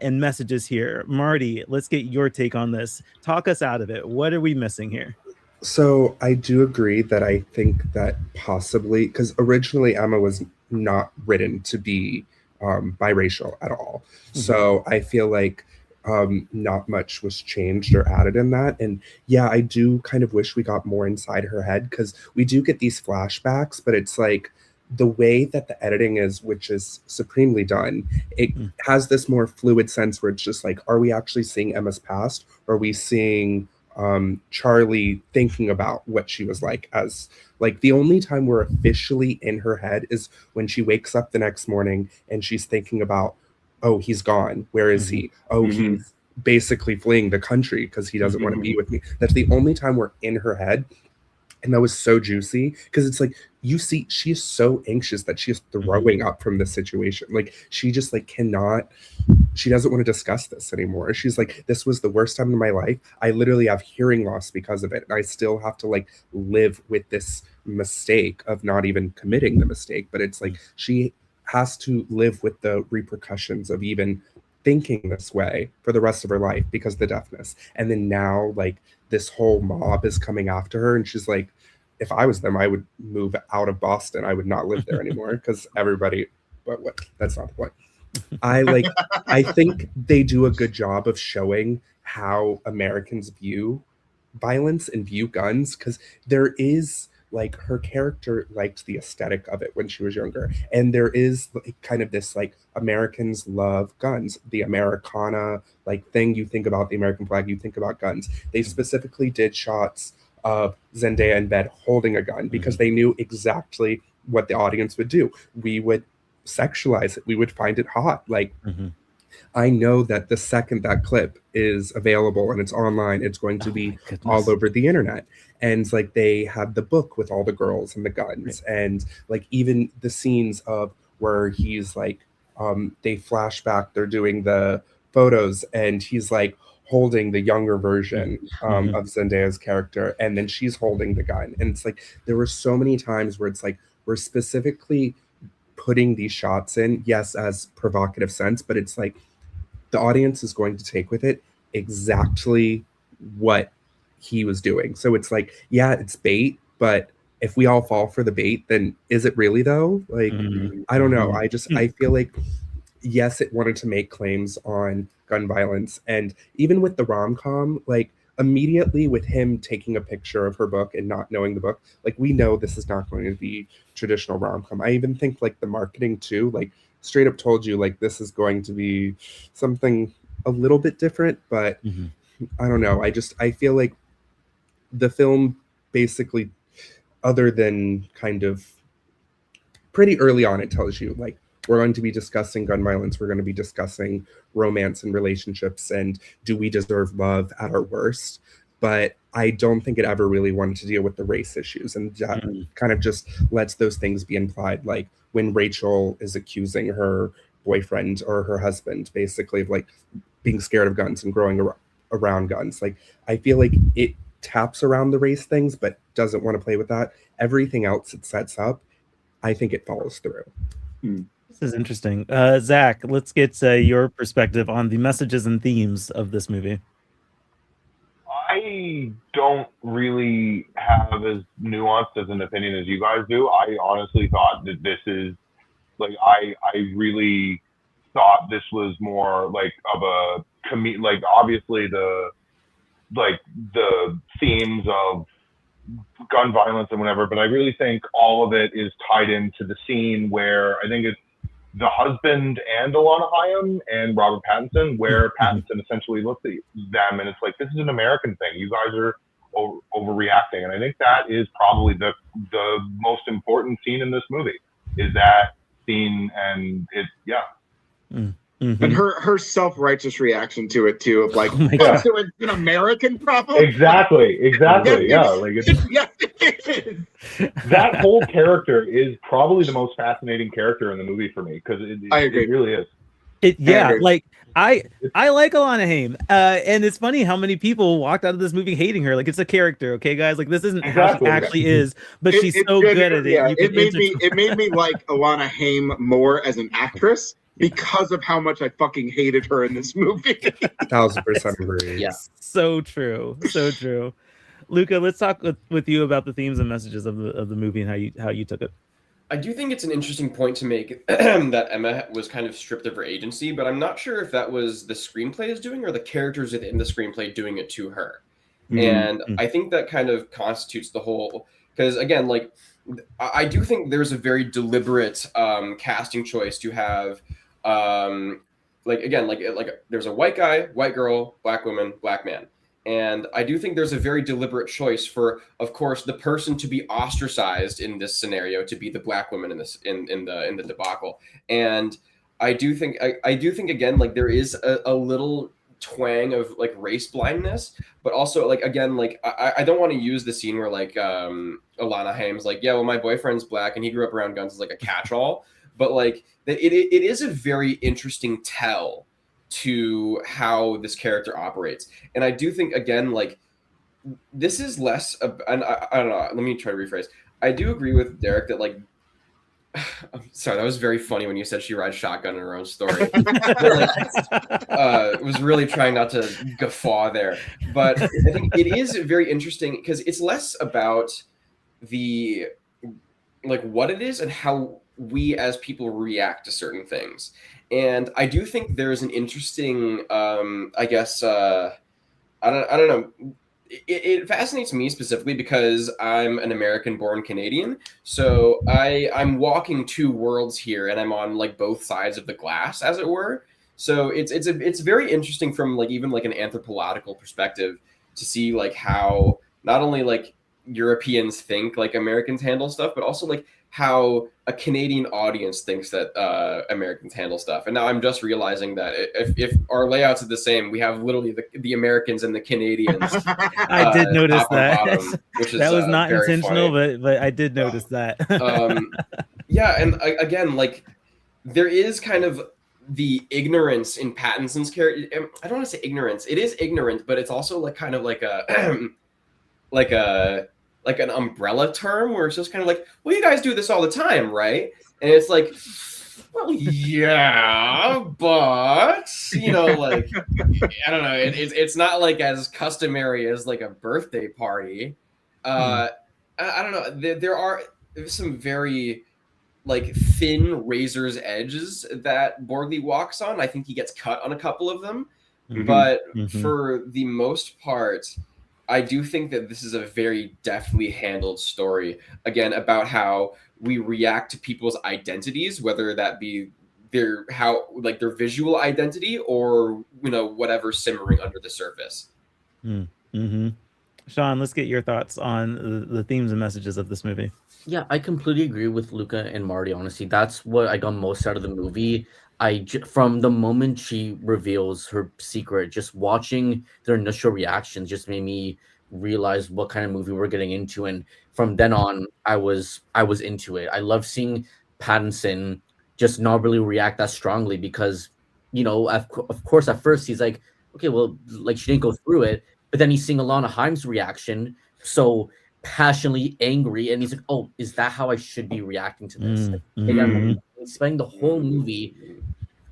messages here. Marty, let's get your take on this. Talk us out of it. What are we missing here? So I do agree that I think that possibly, because originally Emma was not written to be biracial at all. So I feel like not much was changed or added in that. And yeah, I do kind of wish we got more inside her head, because we do get these flashbacks, but it's like the way that the editing is, which is supremely done, it has this more fluid sense where it's just like, are we actually seeing Emma's past? Or are we seeing Charlie thinking about what she was like? As like, the only time we're officially in her head is when she wakes up the next morning and she's thinking about, oh, he's gone. Where is he? Oh, he's basically fleeing the country because he doesn't want to be with me. That's the only time we're in her head. And that was so juicy, because it's like, you see, she is so anxious that she is throwing up from this situation. Like, she just like she doesn't want to discuss this anymore. She's like, this was the worst time in my life. I literally have hearing loss because of it. And I still have to like live with this mistake of not even committing the mistake. But it's like, she has to live with the repercussions of even thinking this way for the rest of her life because of the deafness. And then now, like, this whole mob is coming after her, and she's like, if I was them, I would move out of Boston. I would not live there anymore, because everybody, but what? That's not the point. I think they do a good job of showing how Americans view violence and view guns, because there is, like, her character liked the aesthetic of it when she was younger. And there is like, kind of this, like, Americans love guns, the Americana, like, thing. You think about the American flag, you think about guns. They specifically did shots of Zendaya in bed holding a gun because they knew exactly what the audience would do. We would sexualize it. We would find it hot. Like, I know that the second that clip is available and it's online, it's going to be all over the internet. And like they had the book with all the girls and the guns, and like even the scenes of where he's like, they flashback, they're doing the photos, and he's like holding the younger version of Zendaya's character, and then she's holding the gun. And it's like there were so many times where it's like we're specifically putting these shots in, yes, as provocative sense, but it's like the audience is going to take with it exactly what he was doing. So it's like, yeah, it's bait, but if we all fall for the bait, then is it really though? Like, I don't know. I feel like, yes, it wanted to make claims on gun violence. And even with the rom-com, like immediately with him taking a picture of her book and not knowing the book, like we know this is not going to be traditional rom-com. I even think like the marketing too, like straight up told you like this is going to be something a little bit different, but I don't know. I feel like the film basically, other than kind of pretty early on, it tells you like we're going to be discussing gun violence, we're going to be discussing romance and relationships, and do we deserve love at our worst? But I don't think it ever really wanted to deal with the race issues, and that kind of just lets those things be implied, like when Rachel is accusing her boyfriend or her husband basically of like being scared of guns and growing around guns. Like I feel like it taps around the race things but doesn't want to play with that. Everything else it sets up, I think it follows through. This is interesting. Zach, let's get your perspective on the messages and themes of this movie. I don't really have as nuanced as an opinion as you guys do. I honestly thought that this is like I really thought this was more like of a like obviously the themes of gun violence and whatever, but I really think all of it is tied into the scene where I think it's the husband and Alana Haim and Robert Pattinson, where Pattinson essentially looks at them and it's like, this is an American thing. You guys are overreacting. And I think that is probably the most important scene in this movie is that scene. And it, And her self-righteous reaction to it too, of like, so it's an American problem. Exactly. Yes, Like yes, it is. That whole character is probably the most fascinating character in the movie for me because it really is. Like I like Alana Haim, and it's funny how many people walked out of this movie hating her. Like it's a character, okay, guys. Like this isn't how she actually is, but she's so good at it. Yeah, it made me like Alana Haim more as an actress because of how much I fucking hated her in this movie. 1000% agree. Yeah, so true, so true. Luca, let's talk with you about the themes and messages of the movie and how you took it. I do think it's an interesting point to make that Emma was kind of stripped of her agency, but I'm not sure if that was the screenplay is doing or the characters within the screenplay doing it to her. And I think that kind of constitutes the whole, because again, like I do think there's a very deliberate casting choice to have, like there's a white guy, white girl, black woman, black man. And I do think there's a very deliberate choice for, of course, the person to be ostracized in this scenario to be the black woman in this in the debacle. And I do think again, like there is a little twang of like race blindness, but also like again, like I don't want to use the scene where like Alana Haim's like, yeah, well, my boyfriend's black and he grew up around guns as like a catch-all, but like it is a very interesting tell to how this character operates. And I do think again, like this is less and I don't know, let me try to rephrase. I do agree with Derrick that like I'm sorry, that was very funny when you said she rides shotgun in her own story. Was really trying not to guffaw there, but I think it is very interesting because it's less about the like what it is and how we as people react to certain things. And I do think there's an interesting, I guess, I don't know. It fascinates me specifically because I'm an American-born Canadian. So I'm walking two worlds here, and I'm on like both sides of the glass, as it were. So it's very interesting from like even like an anthropological perspective to see like how not only like Europeans think like Americans handle stuff, but also like how a Canadian audience thinks that Americans handle stuff. And now I'm just realizing that if our layouts are the same, we have literally the Americans and the Canadians. I did notice that. Bottom, which is, that was not intentional, funny. but I did notice that. Yeah, and again, like there is kind of the ignorance in Pattinson's character. I don't want to say ignorance. It is ignorant, but it's also like kind of like a like an umbrella term where it's just kind of like, well, you guys do this all the time, right? And it's like, well, yeah, but you know, like I don't know, it's not like as customary as like a birthday party. I don't know. There are some very like thin razor's edges that Borgley walks on. I think he gets cut on a couple of them, but for the most part, I do think that this is a very deftly handled story, again, about how we react to people's identities, whether that be their visual identity or, you know, whatever's simmering under the surface. Shawn, let's get your thoughts on the themes and messages of this movie. Yeah, I completely agree with Luca and Marty. Honestly, that's what I got most out of the movie. From the moment she reveals her secret, just watching their initial reactions just made me realize what kind of movie we're getting into, and from then on, I was into it. I love seeing Pattinson just not really react that strongly because, you know, of course, at first he's like, okay, well, like she didn't go through it, but then he's seeing Alana Haim's reaction, so passionately angry, and he's like, oh, is that how I should be reacting to this? And I'm spending the whole movie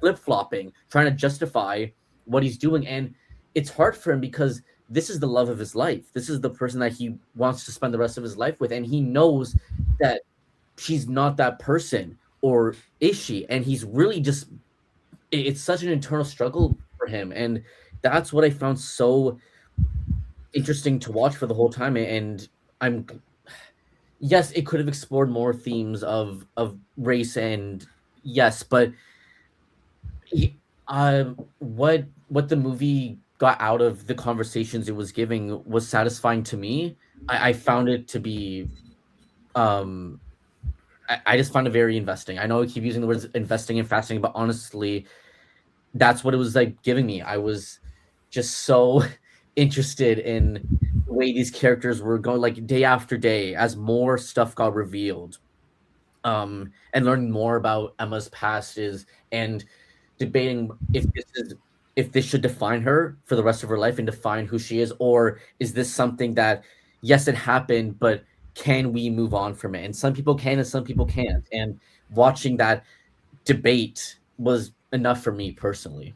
flip-flopping, trying to justify what he's doing, and it's hard for him because this is the love of his life. This is the person that he wants to spend the rest of his life with, and he knows that she's not that person, or is she? And he's really just, it's such an internal struggle for him, and that's what I found so interesting to watch for the whole time. And yes, it could have explored more themes of race, and yes, but what the movie got out of the conversations it was giving was satisfying to me. I found it to be I just found it very investing. I know I keep using the words investing and fascinating, but honestly, that's what it was like giving me. I was just so interested in the way these characters were going, like day after day, as more stuff got revealed, and learning more about Emma's past and debating if this should define her for the rest of her life and define who she is, or is this something that, yes, it happened, but can we move on from it? And some people can and some people can't. And watching that debate was enough for me personally.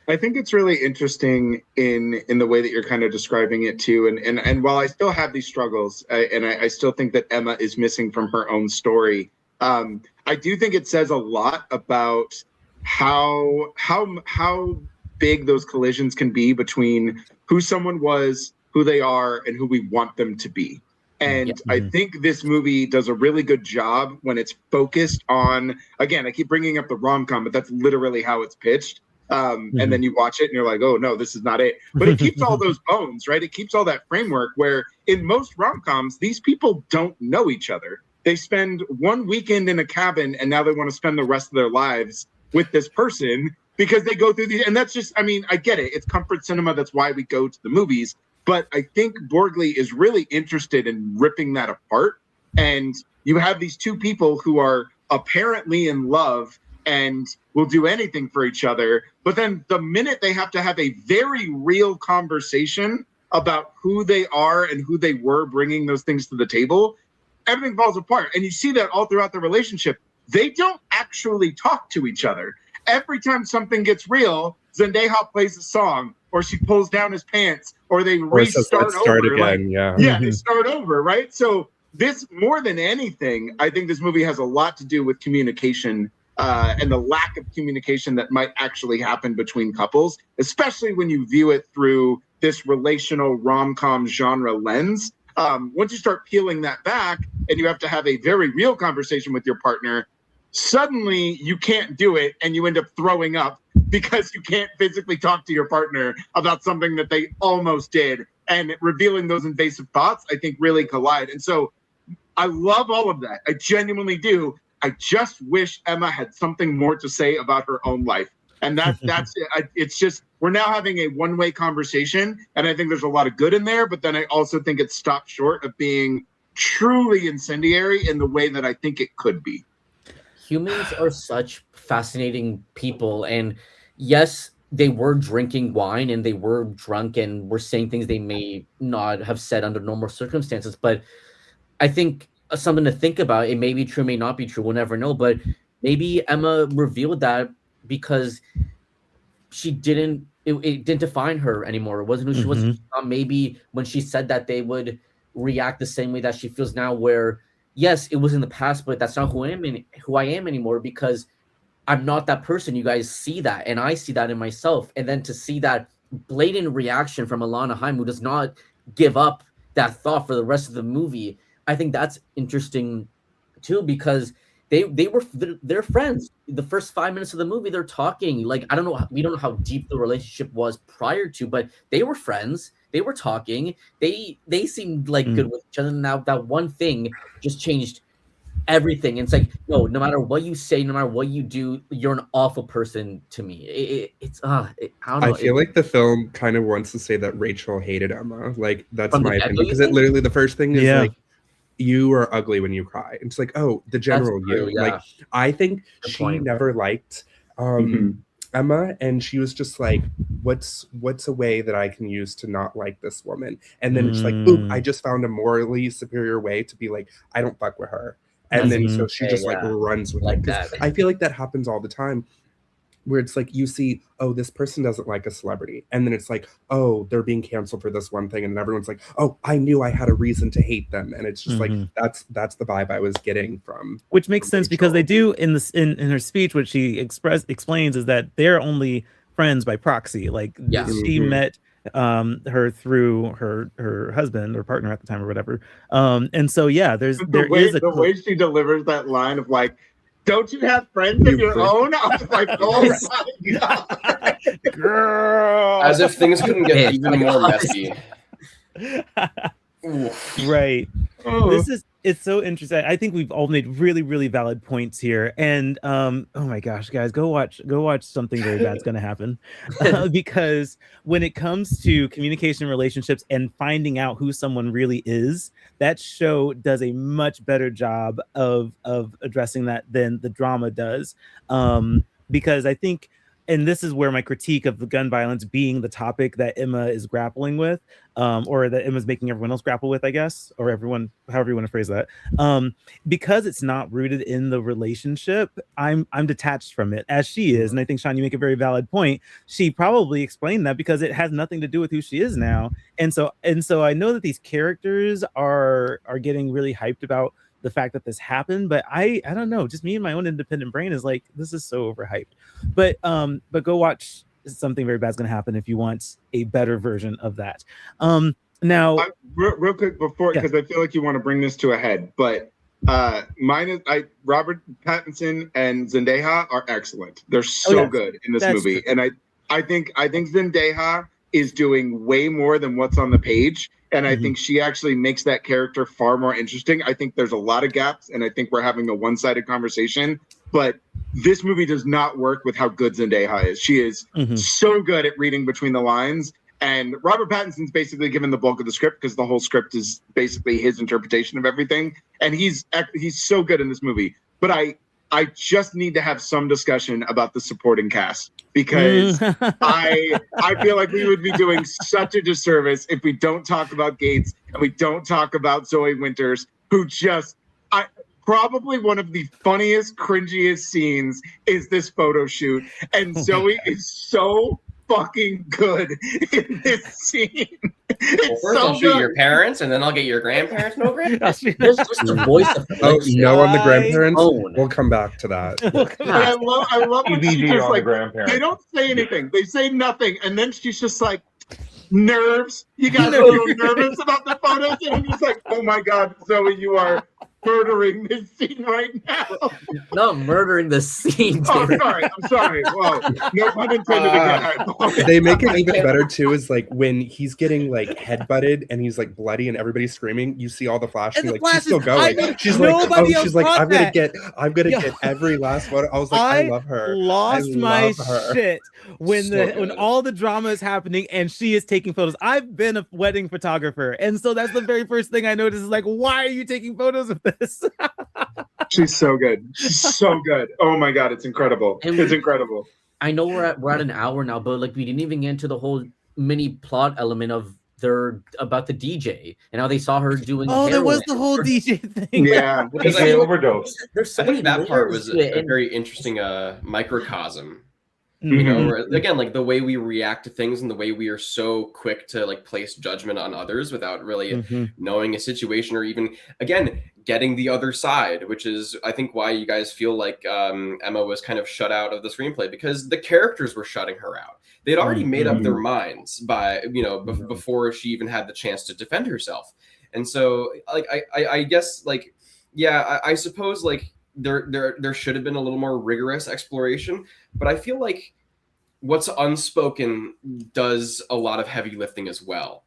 I think it's really interesting in the way that you're kind of describing it too. And while I still have these struggles, I still think that Emma is missing from her own story, I do think it says a lot about how big those collisions can be between who someone was, who they are, and who we want them to be. And I think this movie does a really good job when it's focused on, again, I keep bringing up the rom-com, but that's literally how it's pitched. And then you watch it and you're like, oh, no, this is not it. But it keeps all those bones, right? It keeps all that framework where in most rom-coms, these people don't know each other. They spend one weekend in a cabin and now they want to spend the rest of their lives with this person because they go through these. And that's just, I mean, I get it. It's comfort cinema. That's why we go to the movies. But I think Borgley is really interested in ripping that apart. And you have these two people who are apparently in love and will do anything for each other. But then the minute they have to have a very real conversation about who they are and who they were bringing those things to the table, everything falls apart. And you see that all throughout the relationship. They don't actually talk to each other. Every time something gets real, Zendaya plays a song, or she pulls down his pants, or they restart over. Again, they start over, right? So this, more than anything, I think this movie has a lot to do with communication and the lack of communication that might actually happen between couples, especially when you view it through this relational rom-com genre lens. Once you start peeling that back and you have to have a very real conversation with your partner, suddenly you can't do it and you end up throwing up because you can't physically talk to your partner about something that they almost did and revealing those invasive thoughts, I think really collide. And so I love all of that. I genuinely do. I just wish Emma had something more to say about her own life. And that's it. It's just, we're now having a one-way conversation, and I think there's a lot of good in there, but then I also think it stopped short of being truly incendiary in the way that I think it could be. Humans are such fascinating people, and yes, they were drinking wine and they were drunk and were saying things they may not have said under normal circumstances, but I think something to think about. It may be true, may not be true, we'll never know, but maybe Emma revealed that because it didn't define her anymore. It wasn't who she was. Maybe when she said that, they would react the same way that she feels now, where yes, it was in the past, but that's not who I am anymore, because I'm not that person. You guys see that, and I see that in myself. And then to see that blatant reaction from Alana Haim, who does not give up that thought for the rest of the movie, I think that's interesting too, because they're friends. The first 5 minutes of the movie, they're talking. Like, we don't know how deep the relationship was prior to, but they were friends. They were talking. They seemed like good with each other. Now that one thing just changed everything. And it's like, no matter what you say, no matter what you do, you're an awful person to me. I don't know. I feel like the film kind of wants to say that Rachel hated Emma. Like, that's my opinion, because it literally, the first thing is like, you are ugly when you cry. It's like, oh, the general you. Yeah. Like, I think she never liked Emma, and she was just like, what's a way that I can use to not like this woman? And then it's like, boom, I just found a morally superior way to be like, I don't fuck with her. And then so she just like runs with it. Because I feel like that happens all the time, where it's like, you see, oh, this person doesn't like a celebrity, and then it's like, oh, they're being canceled for this one thing, and everyone's like, oh, I knew I had a reason to hate them. And it's just like, that's the vibe I was getting from, which makes sense, Rachel. Because they do in her speech, what she explains is that they're only friends by proxy. Like, she met her through her husband or partner at the time or whatever, and so the way she delivers that line of like, don't you have friends of your own? I was like, oh my God. Girl. As if things couldn't get even more messy. Right. It's so interesting. I think we've all made really, really valid points here. And oh my gosh, guys, go watch Something Very Bad's Gonna Happen. Because when it comes to communication, relationships, and finding out who someone really is, that show does a much better job of addressing that than the drama does. Because I think, and this is where my critique of the gun violence being the topic that Emma is grappling with, or that Emma's making everyone else grapple with, I guess, or everyone, however you want to phrase that, because it's not rooted in the relationship, I'm detached from it, as she is. And I think, Shawn, you make a very valid point. She probably explained that because it has nothing to do with who she is now. And so I know that these characters are getting really hyped about the fact that this happened, but I don't know, just me and my own independent brain is like, this is so overhyped. But go watch Something Very Bad's Gonna Happen if you want a better version of that. Now, real quick before, because I feel like you want to bring this to a head, but Robert Pattinson and Zendaya are excellent. They're so good in this movie, and I think Zendaya is doing way more than what's on the page. And I think she actually makes that character far more interesting. I think there's a lot of gaps, and I think we're having a one-sided conversation. But this movie does not work with how good Zendaya is. She is so good at reading between the lines. And Robert Pattinson's basically given the bulk of the script, because the whole script is basically his interpretation of everything. And he's so good in this movie. But I just need to have some discussion about the supporting cast, because I feel like we would be doing such a disservice if we don't talk about Gates and we don't talk about Zoe Winters, who probably one of the funniest, cringiest scenes is this photo shoot. And Zoe is so fucking good in this scene. It's first, so I'll shoot your parents, and then I'll get your grandparents over it. There's just the voice of on the grandparents. We'll come back to that. I love when she just like, grandparents. they don't say anything. They say nothing, and then she's just like, nerves. You guys are a little nervous about the photos, and I'm just like, oh my God, Zoe, you are murdering this scene right now. Not murdering the scene. Oh, Derek. I'm sorry. Whoa, no pun intended again. They make it even better too. Is like when he's getting like headbutted and he's like bloody and everybody's screaming. You see all the flashes. And the Like flashes, she's still going. She's nobody else she's like, caught I'm gonna that. get every last photo. I was like, I love her. Lost I my love her. shit when So when good. all the drama is happening and she is taking photos. I've been a wedding photographer, and so that's the very first thing I noticed is like, why are you taking photos of this? She's so good. She's so good. Oh my god, it's incredible. And It's incredible. I know we're at an hour now, but like we didn't even get into the whole mini plot element of about the DJ and how they saw her doing. There was heroin. the whole DJ thing. Yeah. Because DJ overdose. There's so I think many that part layers was to it, a and very interesting microcosm. Mhm. You know, where, again, like the way we react to things and the way we are so quick to like place judgment on others without really Mhm. knowing a situation or even, again, getting the other side, which is, I think, why you guys feel like Emma was kind of shut out of the screenplay because the characters were shutting her out. They'd already made up their minds by, you know, before she even had the chance to defend herself. And so, like, I guess, like, yeah, I suppose, like, there should have been a little more rigorous exploration, but I feel like what's unspoken does a lot of heavy lifting as well.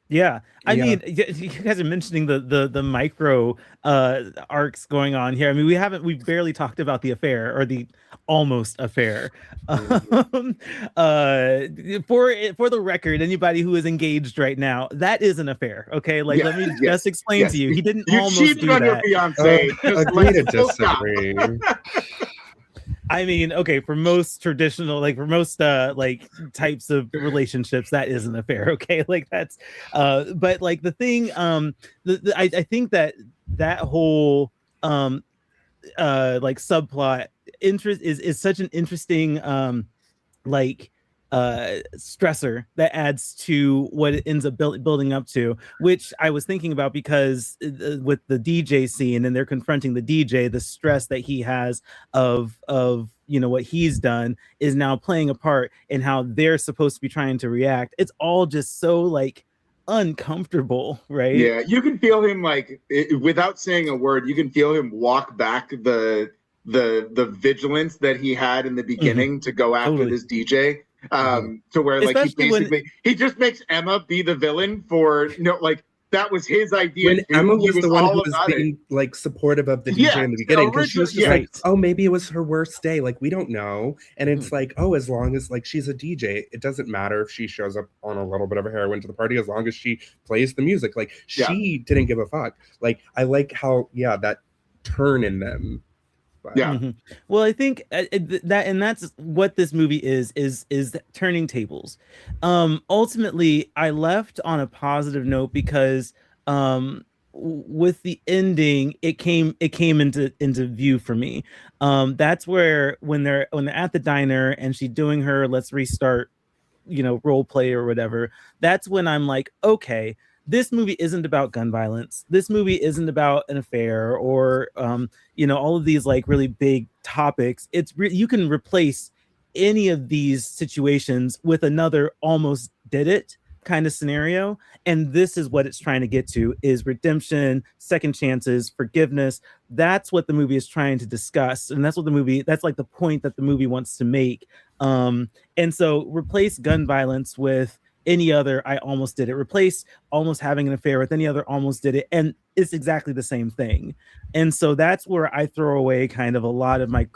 Yeah, I Yeah. mean, you guys are mentioning the micro arcs going on here. I mean, we've barely talked about the affair or the almost affair. For the record, anybody who is engaged right now, that is an affair. Okay, like let me just explain to you. He didn't You almost cheated do on your that. fiance. Agree to disagree. I mean, okay, for most traditional, like for most like types of relationships, that is an affair. Okay, like that's but like the thing, I think that whole like subplot interest is such an interesting like stressor that adds to what it ends up building up to, which I was thinking about because with the DJ scene and they're confronting the DJ, the stress that he has of you know what he's done is now playing a part in how they're supposed to be trying to react. It's all just so like uncomfortable, right? Yeah, you can feel him like without saying a word, you can feel him walk back the vigilance that he had in the beginning to go after Totally. this DJ. To where like Especially he just makes Emma be the villain for like that was his idea. When dude. Emma He was the one who all was about it. being like supportive of the DJ Yeah, in the beginning, because she was just originally, like, oh, maybe it was her worst day. Like, we don't know. And it's like, oh, as long as like she's a DJ, it doesn't matter if she shows up on a little bit of a heroin to the party, as long as she plays the music. Like she didn't give a fuck. Like, I like how, that turn in them. Yeah. Mhm. Well, I think that's what this movie is turning tables. Ultimately, I left on a positive note because with the ending, it came into view for me. That's where when they're at the diner and she's doing her let's restart, role play or whatever. That's when I'm like, okay, this movie isn't about gun violence. This movie isn't about an affair or, all of these like really big topics. You can replace any of these situations with another almost did it kind of scenario. And this is what it's trying to get to is redemption, second chances, forgiveness. That's what the movie is trying to discuss. And that's like the point that the movie wants to make. And so replace gun violence with any other I almost did it. Replace almost having an affair with any other almost did it. And it's exactly the same thing. And so that's where I throw away kind of a lot of my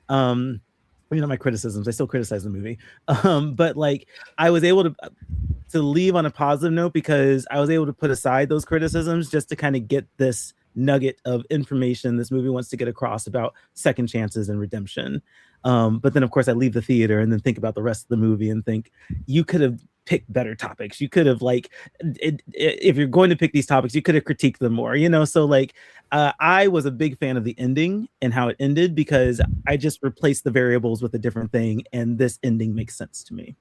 my criticisms. I still criticize the movie. But like I was able to leave on a positive note because I was able to put aside those criticisms just to kind of get this nugget of information this movie wants to get across about second chances and redemption. But then of course I leave the theater and then think about the rest of the movie and think you could have picked better topics. You could have if you're going to pick these topics, you could have critiqued them more, so like I was a big fan of the ending and how it ended because I just replaced the variables with a different thing and this ending makes sense to me.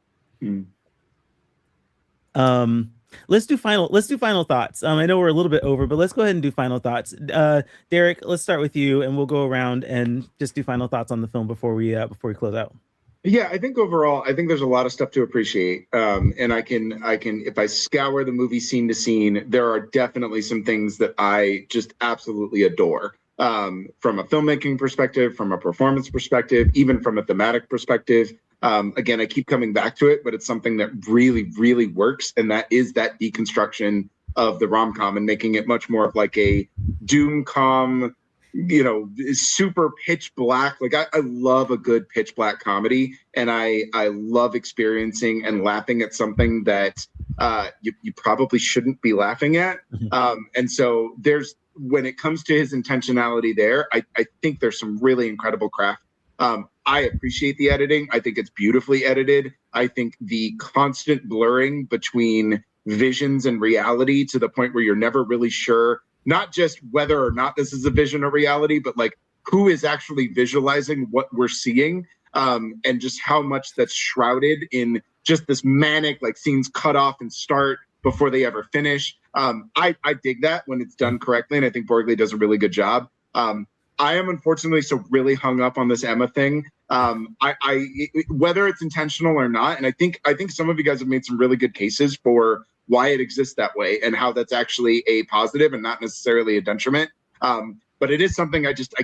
Let's do final thoughts. I know we're a little bit over, but let's go ahead and do final thoughts. Derrick, let's start with you and we'll go around and just do final thoughts on the film before we close out. Yeah, I think overall, I think there's a lot of stuff to appreciate. And I can, if I scour the movie scene to scene, there are definitely some things that I just absolutely adore. From a filmmaking perspective, from a performance perspective, even from a thematic perspective. Again, I keep coming back to it, but it's something that really, really works. And that is that deconstruction of the rom-com and making it much more of like a doom-com, super pitch black. Like I love a good pitch black comedy, and I love experiencing and laughing at something that you probably shouldn't be laughing at. And so when it comes to his intentionality there, I think there's some really incredible craft. I appreciate the editing. I think it's beautifully edited. I think the constant blurring between visions and reality to the point where you're never really sure, not just whether or not this is a vision or reality, but like who is actually visualizing what we're seeing, and just how much that's shrouded in just this manic, like scenes cut off and start before they ever finish. I dig that when it's done correctly, and I think Borgley does a really good job. I am unfortunately so really hung up on this Emma thing. Whether it's intentional or not, and I think some of you guys have made some really good cases for why it exists that way and how that's actually a positive and not necessarily a detriment. But it is something I just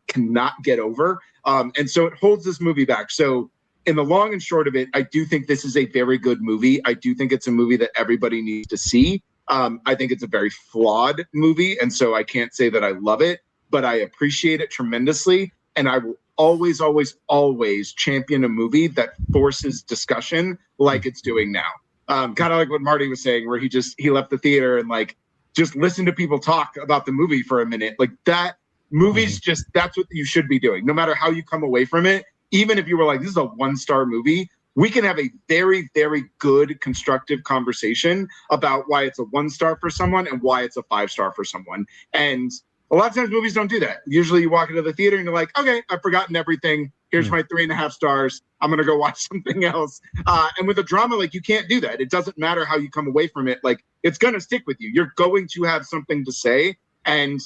cannot get over. And so it holds this movie back. So in the long and short of it, I do think this is a very good movie. I do think it's a movie that everybody needs to see. I think it's a very flawed movie, and so I can't say that I love it, but I appreciate it tremendously. And I will always, always, always champion a movie that forces discussion like it's doing now. Kind of like what Marty was saying, where he left the theater and like just listened to people talk about the movie for a minute. Like that movie's just, that's what you should be doing. No matter how you come away from it, even if you were like, this is a 1-star movie, we can have a very, very good constructive conversation about why it's a 1-star for someone and why it's a 5-star for someone. And a lot of times movies don't do that. Usually you walk into the theater and you're like, okay, I've forgotten everything. Here's my 3.5 stars. I'm going to go watch something else. And with a drama, like you can't do that. It doesn't matter how you come away from it. Like it's going to stick with you. You're going to have something to say. And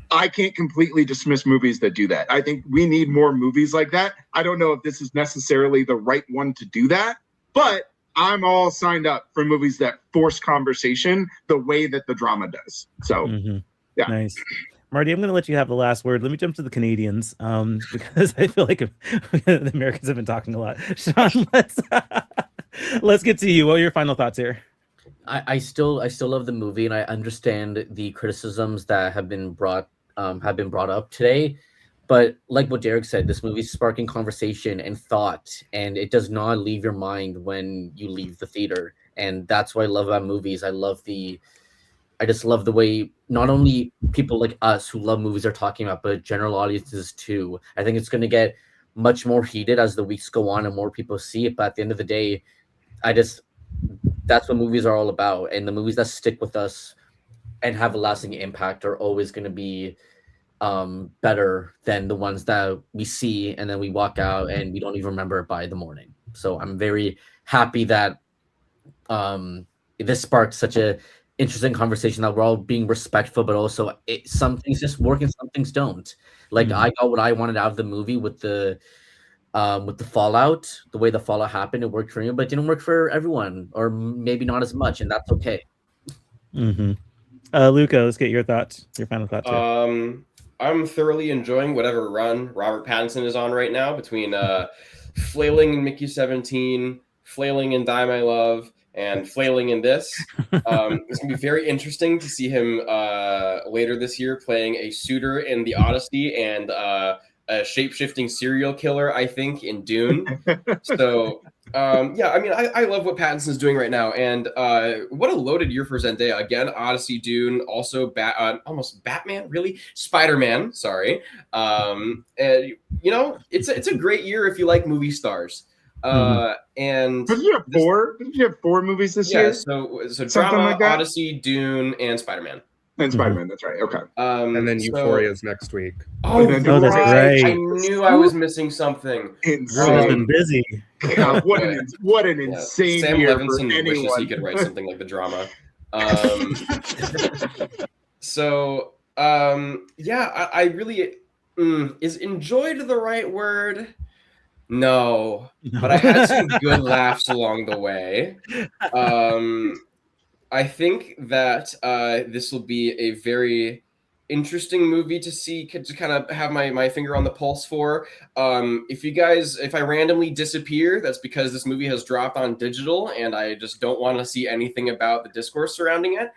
I can't completely dismiss movies that do that. I think we need more movies like that. I don't know if this is necessarily the right one to do that, but I'm all signed up for movies that force conversation the way that the drama does. So, yeah. Nice. Marty, I'm going to let you have the last word. Let me jump to the Canadians, because I feel like the Americans have been talking a lot. Shawn, let's get to you. What are your final thoughts here? I still love the movie, and I understand the criticisms that have been brought up today. But like what Derrick said, this movie's sparking conversation and thought, and it does not leave your mind when you leave the theater. And that's what I love about movies. I just love the way not only people like us who love movies are talking about, but general audiences too. I think it's going to get much more heated as the weeks go on and more people see it. But at the end of the day, that's what movies are all about. And the movies that stick with us and have a lasting impact are always going to be better than the ones that we see and then we walk out and we don't even remember it by the morning. So I'm very happy that this sparked such a interesting conversation, that we're all being respectful, but also some things just work and some things don't. Like I got what I wanted out of the movie with the fallout, the way the fallout happened. It worked for me, but it didn't work for everyone, or maybe not as much, and that's okay. Luca, let's get your final thoughts here. I'm thoroughly enjoying whatever run Robert Pattinson is on right now, between flailing in Mickey 17, flailing in Die My Love, and flailing in this. It's going to be very interesting to see him later this year playing a suitor in The Odyssey and a shape-shifting serial killer, I think, in Dune. So, yeah, I mean, I love what Pattinson's doing right now. And what a loaded year for Zendaya. Again, Odyssey, Dune, also almost Batman, really? Spider-Man, sorry. And, you know, it's a great year if you like movie stars. And did you have four movies this year? So drama, like Odyssey, Dune, and Spider-Man. And Spider-Man, that's right. Okay. And then Euphoria's next week. Oh, that's right. I knew I was missing something. Girl has been busy. God, what an insane Sam year Levinson for anyone. wishes he could write something like the drama. So yeah, I really is enjoyed the right word? No, but I had some good laughs along the way. I think that this will be a very interesting movie to see, to kind of have my finger on the pulse for. If I randomly disappear, that's because this movie has dropped on digital and I just don't want to see anything about the discourse surrounding it.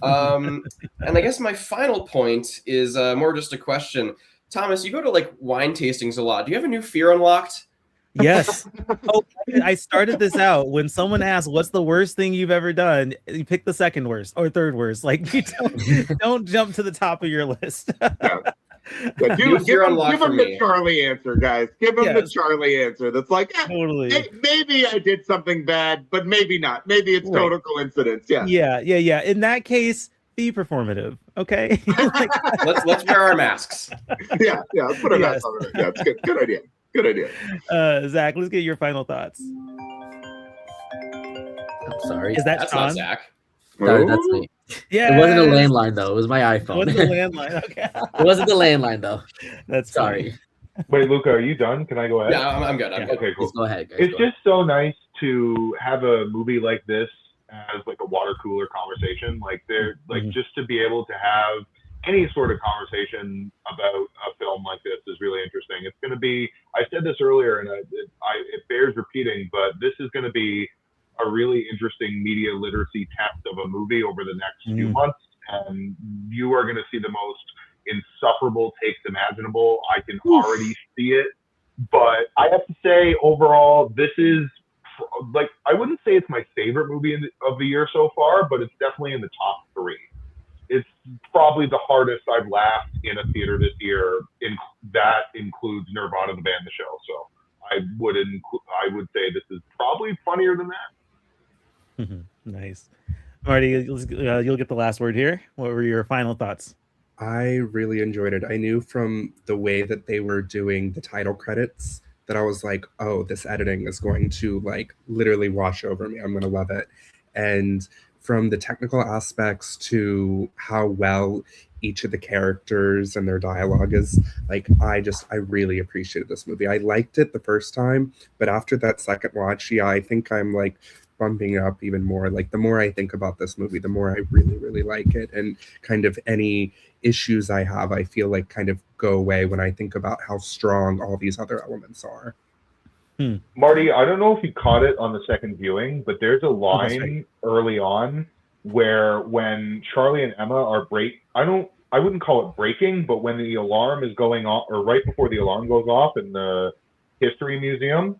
And I guess my final point is more just a question. Thomas, you go to like wine tastings a lot. Do you have a new fear unlocked? Yes. Oh, I started this out when someone asked, "What's the worst thing you've ever done?" You pick the second worst or third worst. Like, you don't jump to the top of your list. Yeah. Give him the Charlie answer, guys. Give him the Charlie answer. That's like, totally. Maybe I did something bad, but maybe not. Maybe it's total coincidence. Yeah. Yeah. In that case, be performative. Okay. let's wear our masks. Yeah. Let's put our masks on. Yeah, it's good. Good idea. Good idea. Zach, let's get your final thoughts. I'm sorry. That's not Zach. Sorry, that's me. Yeah. It wasn't a landline though. It was my iPhone. It wasn't a landline. Okay. It wasn't the landline though. That's sorry. Wait, Luca, are you done? Can I go ahead? Yeah, I'm good. I'm good. Okay, cool. Please go ahead, guys. It's just so nice to have a movie like this as like a water cooler conversation. Like just to be able to have any sort of conversation about a film like this is really interesting. It's going to be, I said this earlier, and it bears repeating, but this is going to be a really interesting media literacy test of a movie over the next few months. And you are going to see the most insufferable takes imaginable. I can already see it. But I have to say, overall, this is, like, I wouldn't say it's my favorite movie of the year so far, but it's definitely in the top 3. It's probably the hardest I've laughed in a theater this year. That includes Nirvana, the band, the show. So I would say this is probably funnier than that. Nice. Marty, you'll get the last word here. What were your final thoughts? I really enjoyed it. I knew from the way that they were doing the title credits that I was like, oh, this editing is going to like literally wash over me. I'm going to love it. And from the technical aspects to how well each of the characters and their dialogue is, like, I really appreciated this movie. I liked it the first time, but after that second watch, I think I'm like bumping up even more. Like, the more I think about this movie, the more I really, really like it. And kind of any issues I have, I feel like kind of go away when I think about how strong all these other elements are. Marty, I don't know if you caught it on the second viewing, but there's a line early on where when Charlie and Emma are I wouldn't call it breaking, but when the alarm is going off, or right before the alarm goes off in the History Museum,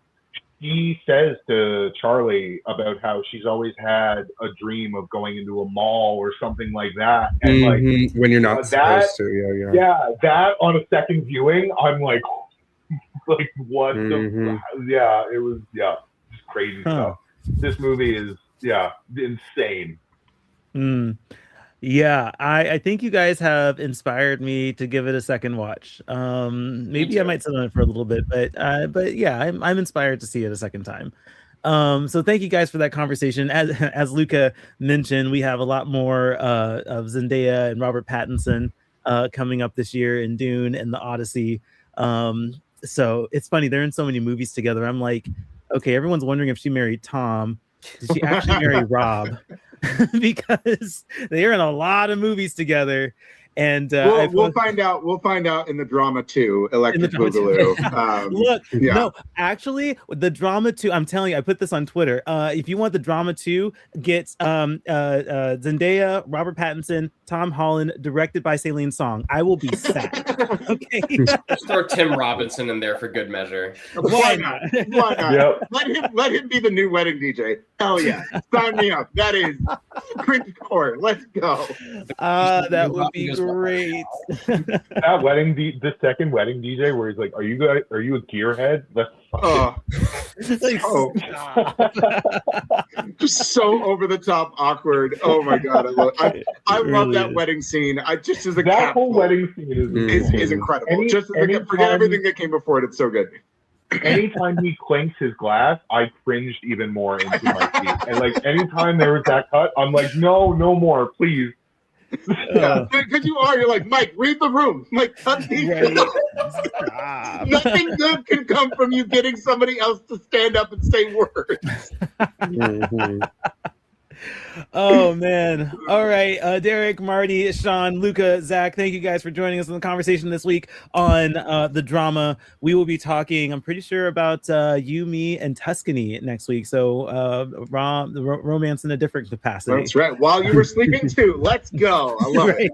she says to Charlie about how she's always had a dream of going into a mall or something like that. And like, when you're not supposed to, yeah, that on a second viewing, I'm like what the, it was just crazy stuff. This movie is insane. Yeah, I think you guys have inspired me to give it a second watch. Maybe I might sit on it for a little bit, but yeah, I'm inspired to see it a second time. So thank you guys for that conversation. As Luca mentioned, we have a lot more of Zendaya and Robert Pattinson coming up this year in Dune and the Odyssey. So it's funny, they're in so many movies together. I'm like, okay, everyone's wondering if she married Tom. Did she actually marry Rob? Because they are in a lot of movies together. And we'll find out. We'll find out in the drama 2, Electric Boogaloo. Look, no, actually, the drama 2. I'm telling you, I put this on Twitter. If you want the drama 2, get Zendaya, Robert Pattinson, Tom Holland, directed by Celine Song. I will be sad. Okay, just throw Tim Robinson in there for good measure. Why not? Why not? Yep. Let him be the new wedding DJ. Hell yeah, sign me up. That is cringe core. Let's go. That would be great. That wedding, the second wedding DJ, where he's like, "Are you a gearhead?" Let's just so over the top awkward. Oh my god, I love that wedding scene. Just as a that whole wedding scene is incredible. Forget everything that came before it. It's so good. Anytime he clinks his glass, I cringed even more into my seat. And like anytime there was that cut, I'm like, no more, please. Yeah, because you're like, Mike, read the room. Like, cut these Right. out. Nothing good can come from you getting somebody else to stand up and say words. Mhm. Oh man. All right. Derrick, Marty, Shawn, Luca, Zach, thank you guys for joining us in the conversation this week on the drama. We will be talking, I'm pretty sure, about You, Me, and Tuscany next week. So romance in a different capacity. That's right. While you were sleeping too. Let's go. I love it.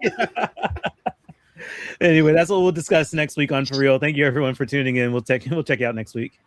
Anyway, that's what we'll discuss next week on For Real. Thank you everyone for tuning in. We'll check you out next week.